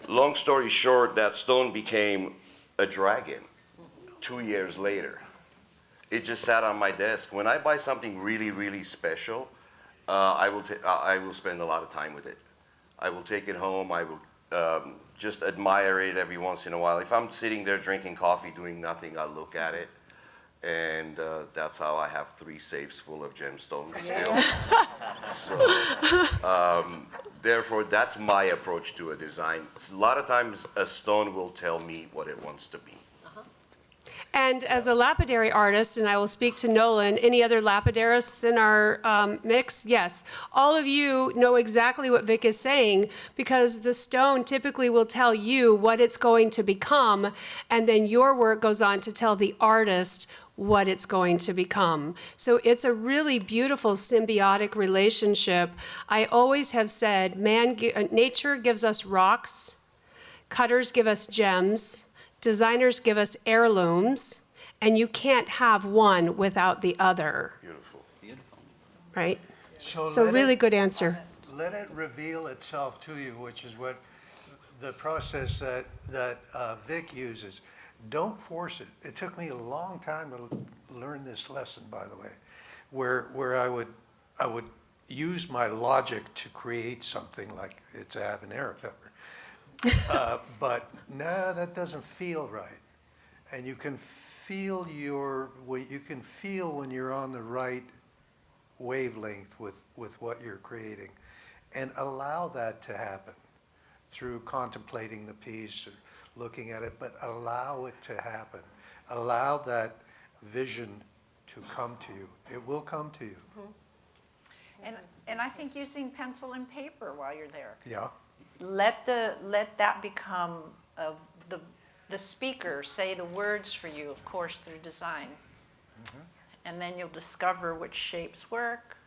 Long story short, that stone became a dragon 2 years later. It just sat on my desk. When I buy something really, really special, I will spend a lot of time with it. I will take it home. I will just admire it every once in a while. If I'm sitting there drinking coffee, doing nothing, I'll look at it. And that's how I have 3 safes full of gemstones still. So, therefore, that's my approach to a design. A lot of times, a stone will tell me what it wants to be. And as a lapidary artist, and I will speak to Nolan, any other lapidarists in our mix? Yes. All of you know exactly what Vic is saying because the stone typically will tell you what it's going to become, and then your work goes on to tell the artist what it's going to become. So it's a really beautiful symbiotic relationship. I always have said, nature gives us rocks, cutters give us gems, designers give us heirlooms, and you can't have one without the other. Beautiful. Right? So So really good answer. Let it reveal itself to you, which is what the process that Vic uses. Don't force it. It took me a long time to learn this lesson, by the way, where I would use my logic to create something like it's a habanero pepper. But no, that doesn't feel right. And you can feel when you're on the right wavelength with what you're creating, and allow that to happen through contemplating the piece or looking at it, but allow it to happen. Allow that vision to come to you. It will come to you. And I think using pencil and paper while you're there. Yeah. Let that become the speaker say the words for you, of course, through design. And then you'll discover which shapes work,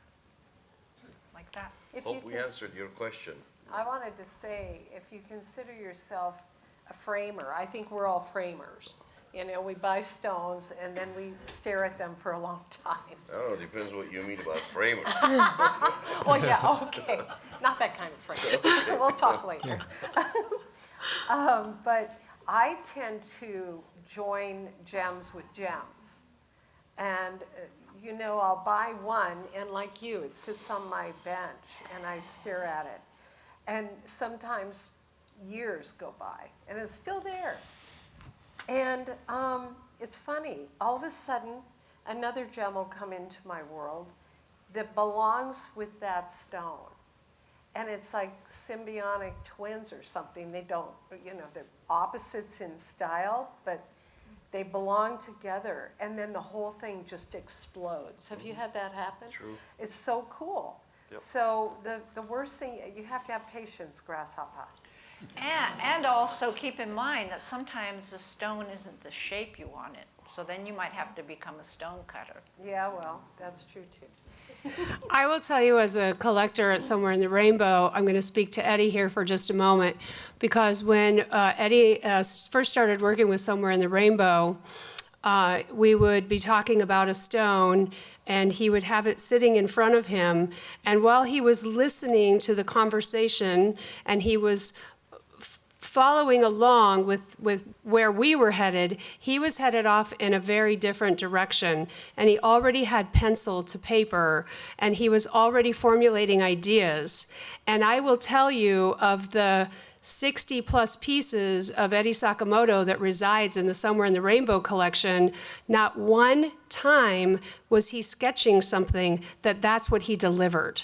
like that. If you Hope we cons- answered your question. I wanted to say, if you consider yourself a framer, I think we're all framers. You know, we buy stones and then we stare at them for a long time. I don't know, depends what you mean about framers. Oh, yeah, okay. Not that kind of framer. We'll talk later. But I tend to join gems with gems. And, you know, I'll buy one, and like you, it sits on my bench, and I stare at it. And sometimes years go by, and it's still there. And it's funny, all of a sudden, another gem will come into my world that belongs with that stone. And it's like symbiotic twins or something. They don't, you know, they're opposites in style, but they belong together. And then the whole thing just explodes. Have you had that happen? True. It's so cool. Yep. So the worst thing, you have to have patience, grasshopper. And also keep in mind that sometimes the stone isn't the shape you want it. So then you might have to become a stone cutter. Yeah, well, that's true too. I will tell you, as a collector at Somewhere in the Rainbow, I'm going to speak to Eddie here for just a moment, because when Eddie first started working with Somewhere in the Rainbow, we would be talking about a stone, and he would have it sitting in front of him. And while he was listening to the conversation, and he was following along with where we were headed, he was headed off in a very different direction. And he already had pencil to paper, and he was already formulating ideas. And I will tell you, of the 60 plus pieces of Eddie Sakamoto that resides in the Somewhere in the Rainbow collection, not one time was he sketching something that's what he delivered.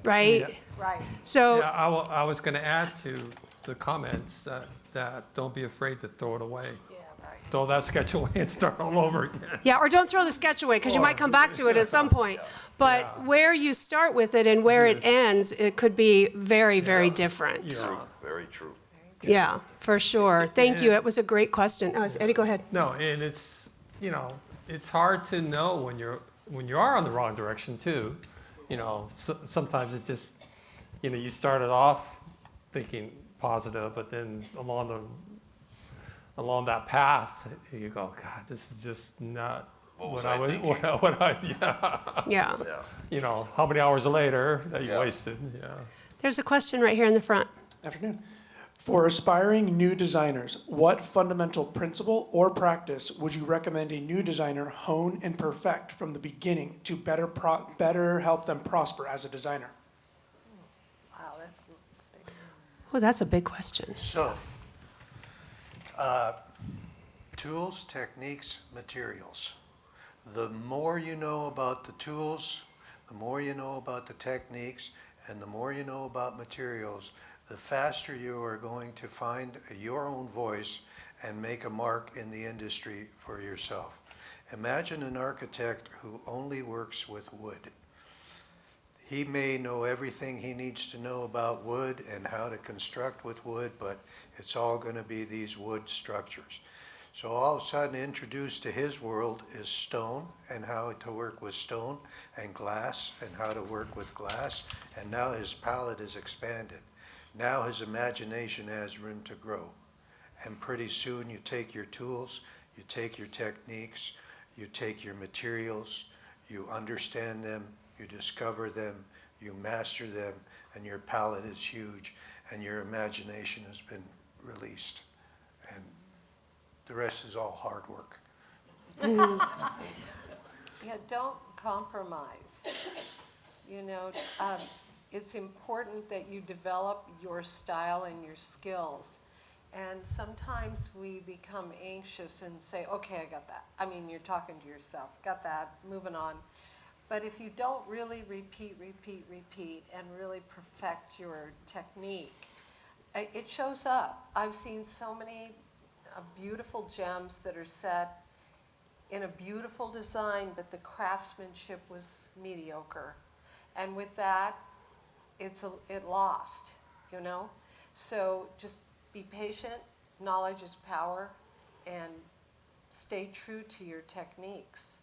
Right? Yeah. Right. So, Yeah, I was going to add to the comments that don't be afraid to throw it away. Yeah, right. Throw that sketch away and start all over again. yeah, or don't throw the sketch away, because you might come back to it at some point. But Yeah. where you start with it and where it Yes. ends, it could be very, very different. Yeah. Very true. Yeah, for sure. Thank you. It was a great question. Oh, Eddie, go ahead. No, and it's, it's hard to know when you are on the wrong direction too. Sometimes it just, you started off thinking positive, but then along that path, you go, God, this is just not What yeah. Yeah. Yeah. How many hours later that you Yeah. wasted, yeah. There's a question right here in the front. Afternoon. For aspiring new designers, what fundamental principle or practice would you recommend a new designer hone and perfect from the beginning to better help them prosper as a designer? Wow, that's big. Oh, that's a big question. So, tools, techniques, materials. The more you know about the tools, the more you know about the techniques, and the more you know about materials, the faster you are going to find your own voice and make a mark in the industry for yourself. Imagine an architect who only works with wood. He may know everything he needs to know about wood and how to construct with wood, but it's all going to be these wood structures. So all of a sudden introduced to his world is stone and how to work with stone, and glass and how to work with glass, and now his palette is expanded. Now his imagination has room to grow. And pretty soon you take your tools, you take your techniques, you take your materials, you understand them, you discover them, you master them, and your palette is huge, and your imagination has been released. And the rest is all hard work. Yeah, don't compromise. It's important that you develop your style and your skills. And sometimes we become anxious and say, okay, I got that. I mean, you're talking to yourself, got that, moving on. But if you don't really repeat, and really perfect your technique, it shows up. I've seen so many beautiful gems that are set in a beautiful design, but the craftsmanship was mediocre. And with that, it lost, So just be patient, knowledge is power, and stay true to your techniques.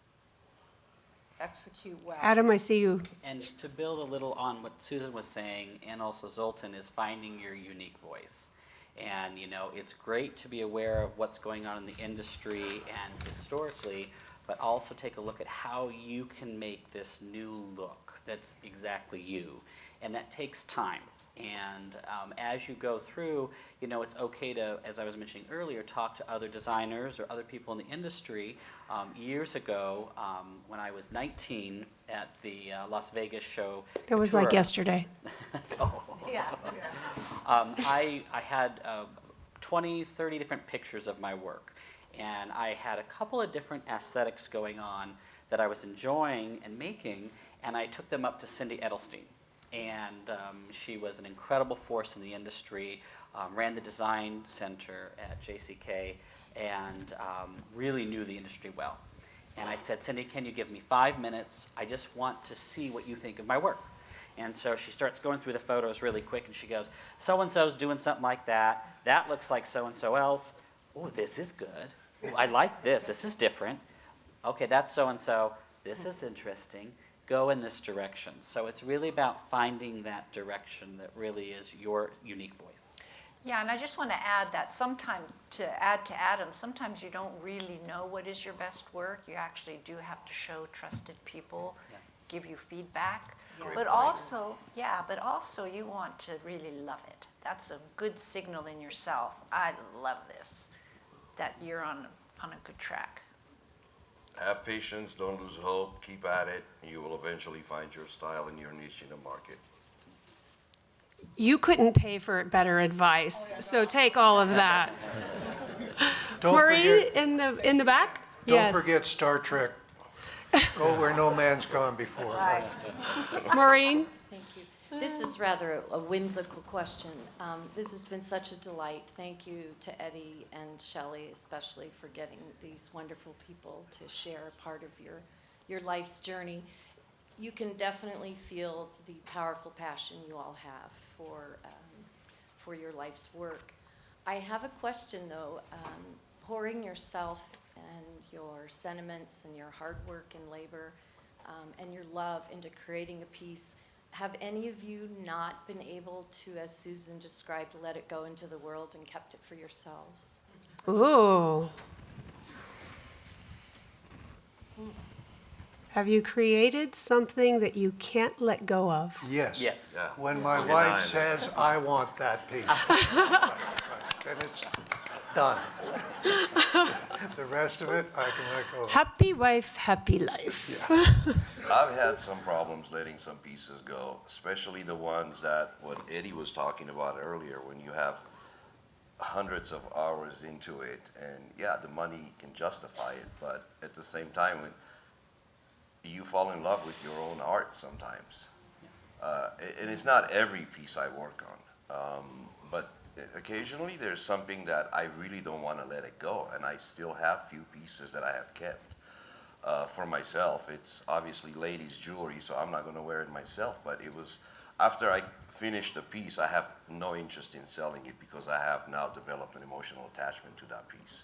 Execute well. Adam, I see you. And to build a little on what Susan was saying, and also Zoltan, is finding your unique voice. And, it's great to be aware of what's going on in the industry and historically, but also take a look at how you can make this new look that's exactly you. And that takes time. And as you go through, it's okay to, as I was mentioning earlier, talk to other designers or other people in the industry. Years ago, when I was 19 at the Las Vegas show. It was like Curator. yesterday. Yeah. I had 20, 30 different pictures of my work. And I had a couple of different aesthetics going on that I was enjoying and making, and I took them up to Cindy Edelstein. And she was an incredible force in the industry, ran the design center at JCK, and really knew the industry well. And I said, Cindy, can you give me 5 minutes? I just want to see what you think of my work. And so she starts going through the photos really quick, and she goes, so-and-so's doing something like that. That looks like so-and-so else. Oh, this is good. Ooh, I like this. This is different. Okay, that's so-and-so. This is interesting. Go in this direction. So it's really about finding that direction that really is your unique voice. Yeah, and I just want to add that sometimes, to add to Adam, sometimes you don't really know what is your best work. You actually do have to show trusted people, give you feedback. But also, but also you want to really love it. That's a good signal in yourself. I love this, that you're on a good track. Have patience, don't lose hope, keep at it, and you will eventually find your style and your niche in the market. You couldn't pay for better advice, so take all of that. Don't Morin, forget, in the back? don't Yes. forget Star Trek. Go where no man's gone before. Right. Maureen? Thank you. This is rather a whimsical question. This has been such a delight. Thank you to Eddie and Shelly, especially for getting these wonderful people to share a part of your life's journey. You can definitely feel the powerful passion you all have for your life's work. I have a question though. Pouring yourself and your sentiments and your hard work and labor and your love into creating a piece, have any of you not been able to, as Susan described, let it go into the world and kept it for yourselves? Ooh. Have you created something that you can't let go of? Yes. Yes. Yeah. When my Okay, wife nice. says, I want that piece, then it's done. The rest of it, I can let go of. Happy wife, happy life. I've had some problems letting some pieces go, especially the ones that what Eddie was talking about earlier, when you have hundreds of hours into it, and yeah, the money can justify it, but at the same time, when you fall in love with your own art sometimes. And it's not every piece I work on, but occasionally there's something that I really don't want to let it go, and I still have few pieces that I have kept. For myself, it's obviously ladies' jewelry, so I'm not going to wear it myself, but it was, after I finished the piece, I have no interest in selling it because I have now developed an emotional attachment to that piece.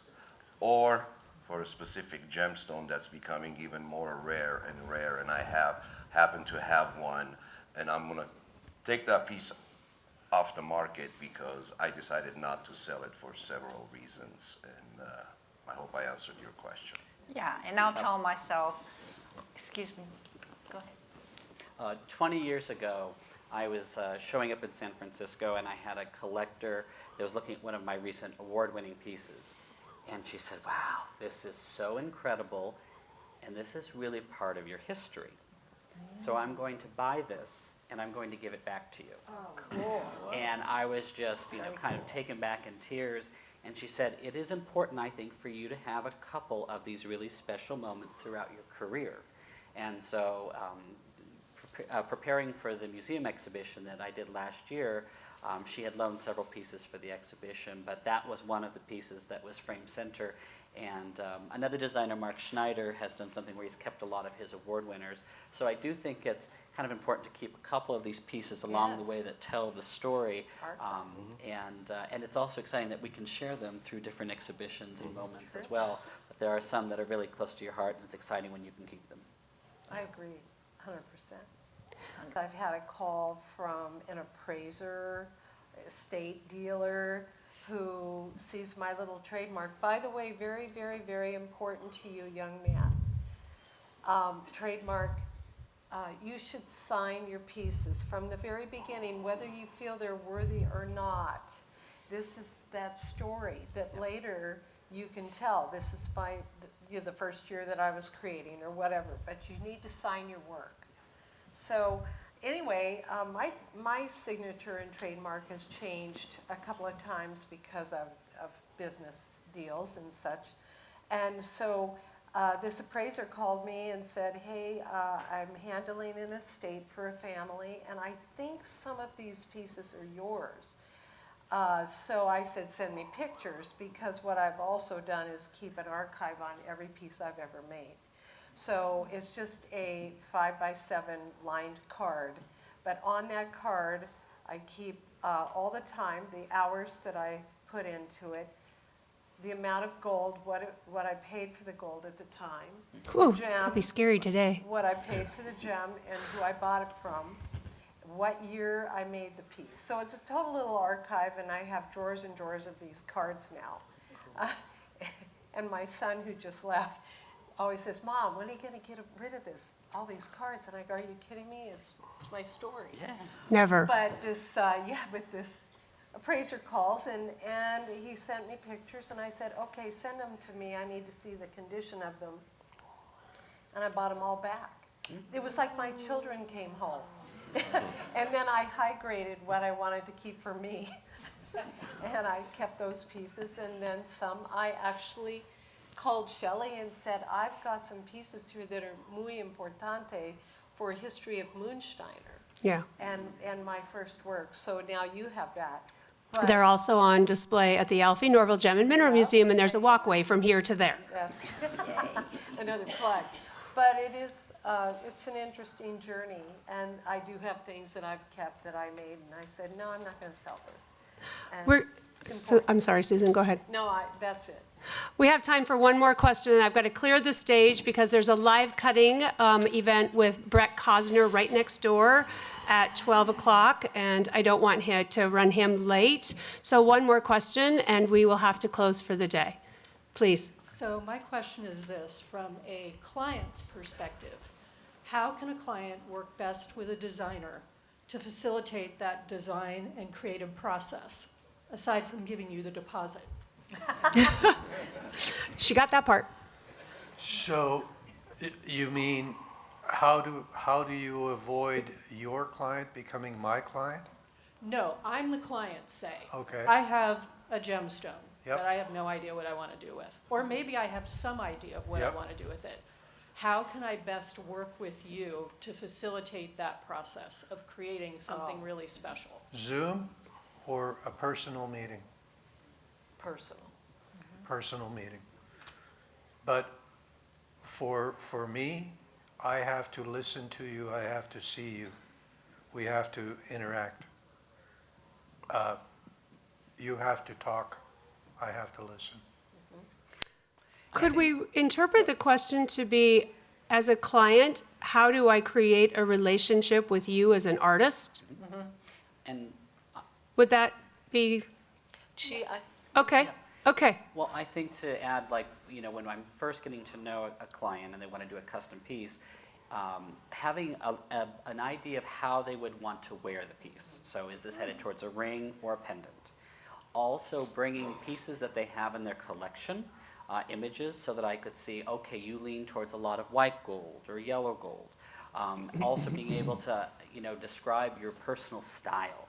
Or for a specific gemstone that's becoming even more rare, and I happen to have one, and I'm going to take that piece off the market because I decided not to sell it for several reasons, and I hope I answered your question. Yeah, and I'll tell myself, excuse me, go ahead. 20 years ago, I was showing up in San Francisco, and I had a collector that was looking at one of my recent award-winning pieces. And she said, wow, this is so incredible, and this is really part of your history. So I'm going to buy this, and I'm going to give it back to you. Oh, cool. And I was just, kind of taken back in tears. And she said, it is important, I think, for you to have a couple of these really special moments throughout your career. And so preparing for the museum exhibition that I did last year, she had loaned several pieces for the exhibition, but that was one of the pieces that was frame center. And another designer, Mark Schneider, has done something where he's kept a lot of his award winners. So I do think it's kind of important to keep a couple of these pieces along the way that tell the story. And it's also exciting that we can share them through different exhibitions and moments as well. But there are some that are really close to your heart, and it's exciting when you can keep them. I agree, 100%. I've had a call from an appraiser, estate dealer, who sees my little trademark. By the way, very, very, very important to you, young man. Trademark, you should sign your pieces from the very beginning, whether you feel they're worthy or not. This is that story that later you can tell. This is the first year that I was creating or whatever, but you need to sign your work. So anyway, my signature and trademark has changed a couple of times because of business deals and such. And so this appraiser called me and said, hey, I'm handling an estate for a family, and I think some of these pieces are yours. So I said, send me pictures, because what I've also done is keep an archive on every piece I've ever made. So it's just a 5x7 lined card, but on that card I keep all the time the hours that I put into it, the amount of gold, what I paid for the gold at the time, Whew, gem, that'd be scary today. what I paid for the gem and who I bought it from, what year I made the piece. So it's a total little archive, and I have drawers and drawers of these cards now. And my son, who just left, always says, Mom, when are you going to get rid of all these cards? And I go, are you kidding me? It's my story. Yeah. Never. But this, but this appraiser calls, and he sent me pictures, and I said, okay, send them to me. I need to see the condition of them. And I bought them all back. It was like my children came home. And then I high-graded what I wanted to keep for me. And I kept those pieces, and then some. I actually called Shelly and said, I've got some pieces here that are muy importante for a history of Moonsteiner. Yeah. And my first work. So now you have that. But They're also on display at the Alfie Norville Gem and Mineral Museum, and there's a walkway from here to there. That's another plug. But it is, it's an interesting journey, and I do have things that I've kept that I made, and I said, no, I'm not going to sell this. And it's important. I'm sorry, Susan, go ahead. No, that's it. We have time for one more question, and I've got to clear the stage because there's a live cutting event with Brett Cosner right next door at 12 o'clock, and I don't want to run him late. So one more question, and we will have to close for the day. Please. So my question is this, from a client's perspective, how can a client work best with a designer to facilitate that design and creative process, aside from giving you the deposit? She got that part. So you mean, how do you avoid your client becoming my client? No, I'm the client, say. Okay. I have a gemstone Yep. that I have no idea what I want to do with. Or maybe I have some idea of what Yep. I want to do with it. How can I best work with you to facilitate that process of creating something really special? Zoom or a personal meeting? Personal. Personal meeting. But for me, I have to listen to you, I have to see you. We have to interact. You have to talk, I have to listen. Could we interpret the question to be, as a client, how do I create a relationship with you as an artist? And Would that be, okay, okay. well, I think to add, like, when I'm first getting to know a client and they want to do a custom piece, having an idea of how they would want to wear the piece. So is this headed towards a ring or a pendant? Also bringing pieces that they have in their collection, images, so that I could see, okay, you lean towards a lot of white gold or yellow gold. Also being able to, describe your personal style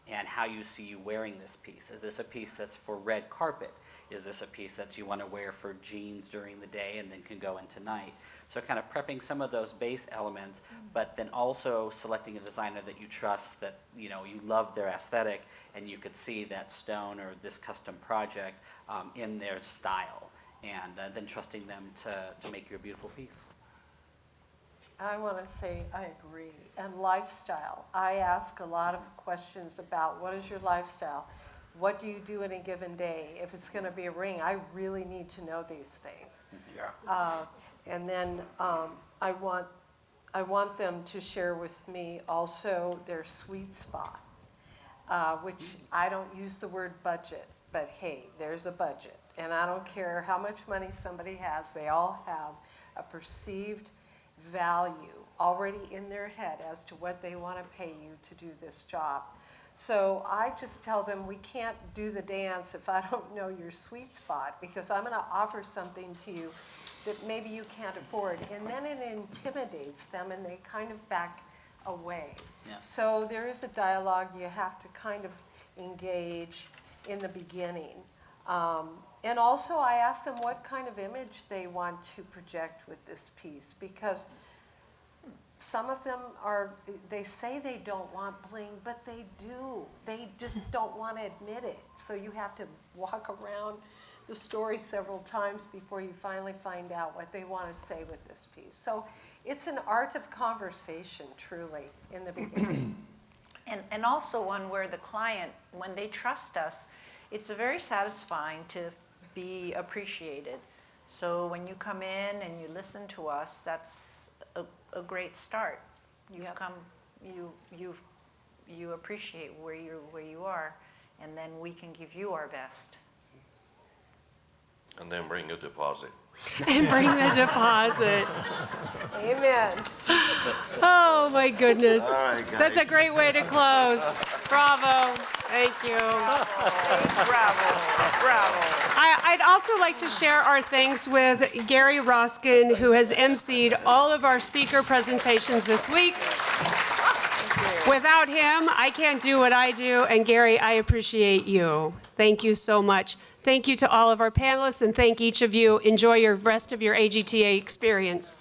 and how you see you wearing this piece. Is this a piece that's for red carpet? Is this a piece that you want to wear for jeans during the day and then can go into night? So kind of prepping some of those base elements, but then also selecting a designer that you trust, that you love their aesthetic, and you could see that stone or this custom project in their style, and then trusting them to make you a beautiful piece. I want to say I agree. And lifestyle. I ask a lot of questions about what is your lifestyle? What do you do in a given day? If it's going to be a ring, I really need to know these things. Yeah. And then I want them to share with me also their sweet spot, which I don't use the word budget, but hey, there's a budget. And I don't care how much money somebody has, they all have a perceived value already in their head as to what they want to pay you to do this job. So I just tell them, we can't do the dance if I don't know your sweet spot, because I'm going to offer something to you that maybe you can't afford. And then it intimidates them and they kind of back away. Yeah. So there is a dialogue you have to kind of engage in the beginning. And also I ask them what kind of image they want to project with this piece, because some of them they say they don't want bling, but they do. They just don't want to admit it. So you have to walk around the story several times before you finally find out what they want to say with this piece. So it's an art of conversation, truly, in the beginning. And also one where the client, when they trust us, it's very satisfying to be appreciated. So when you come in and you listen to us, that's a great start. You've you appreciate where you are, and then we can give you our best. And then bring a deposit. And bring the deposit. Amen. Oh, my goodness. All right, guys. That's a great way to close. Bravo. Thank you. Bravo. I'd also like to share our thanks with Gary Roskin, who has emceed all of our speaker presentations this week. Without him, I can't do what I do, and Gary, I appreciate you. Thank you so much. Thank you to all of our panelists, and thank each of you. Enjoy your rest of your AGTA experience.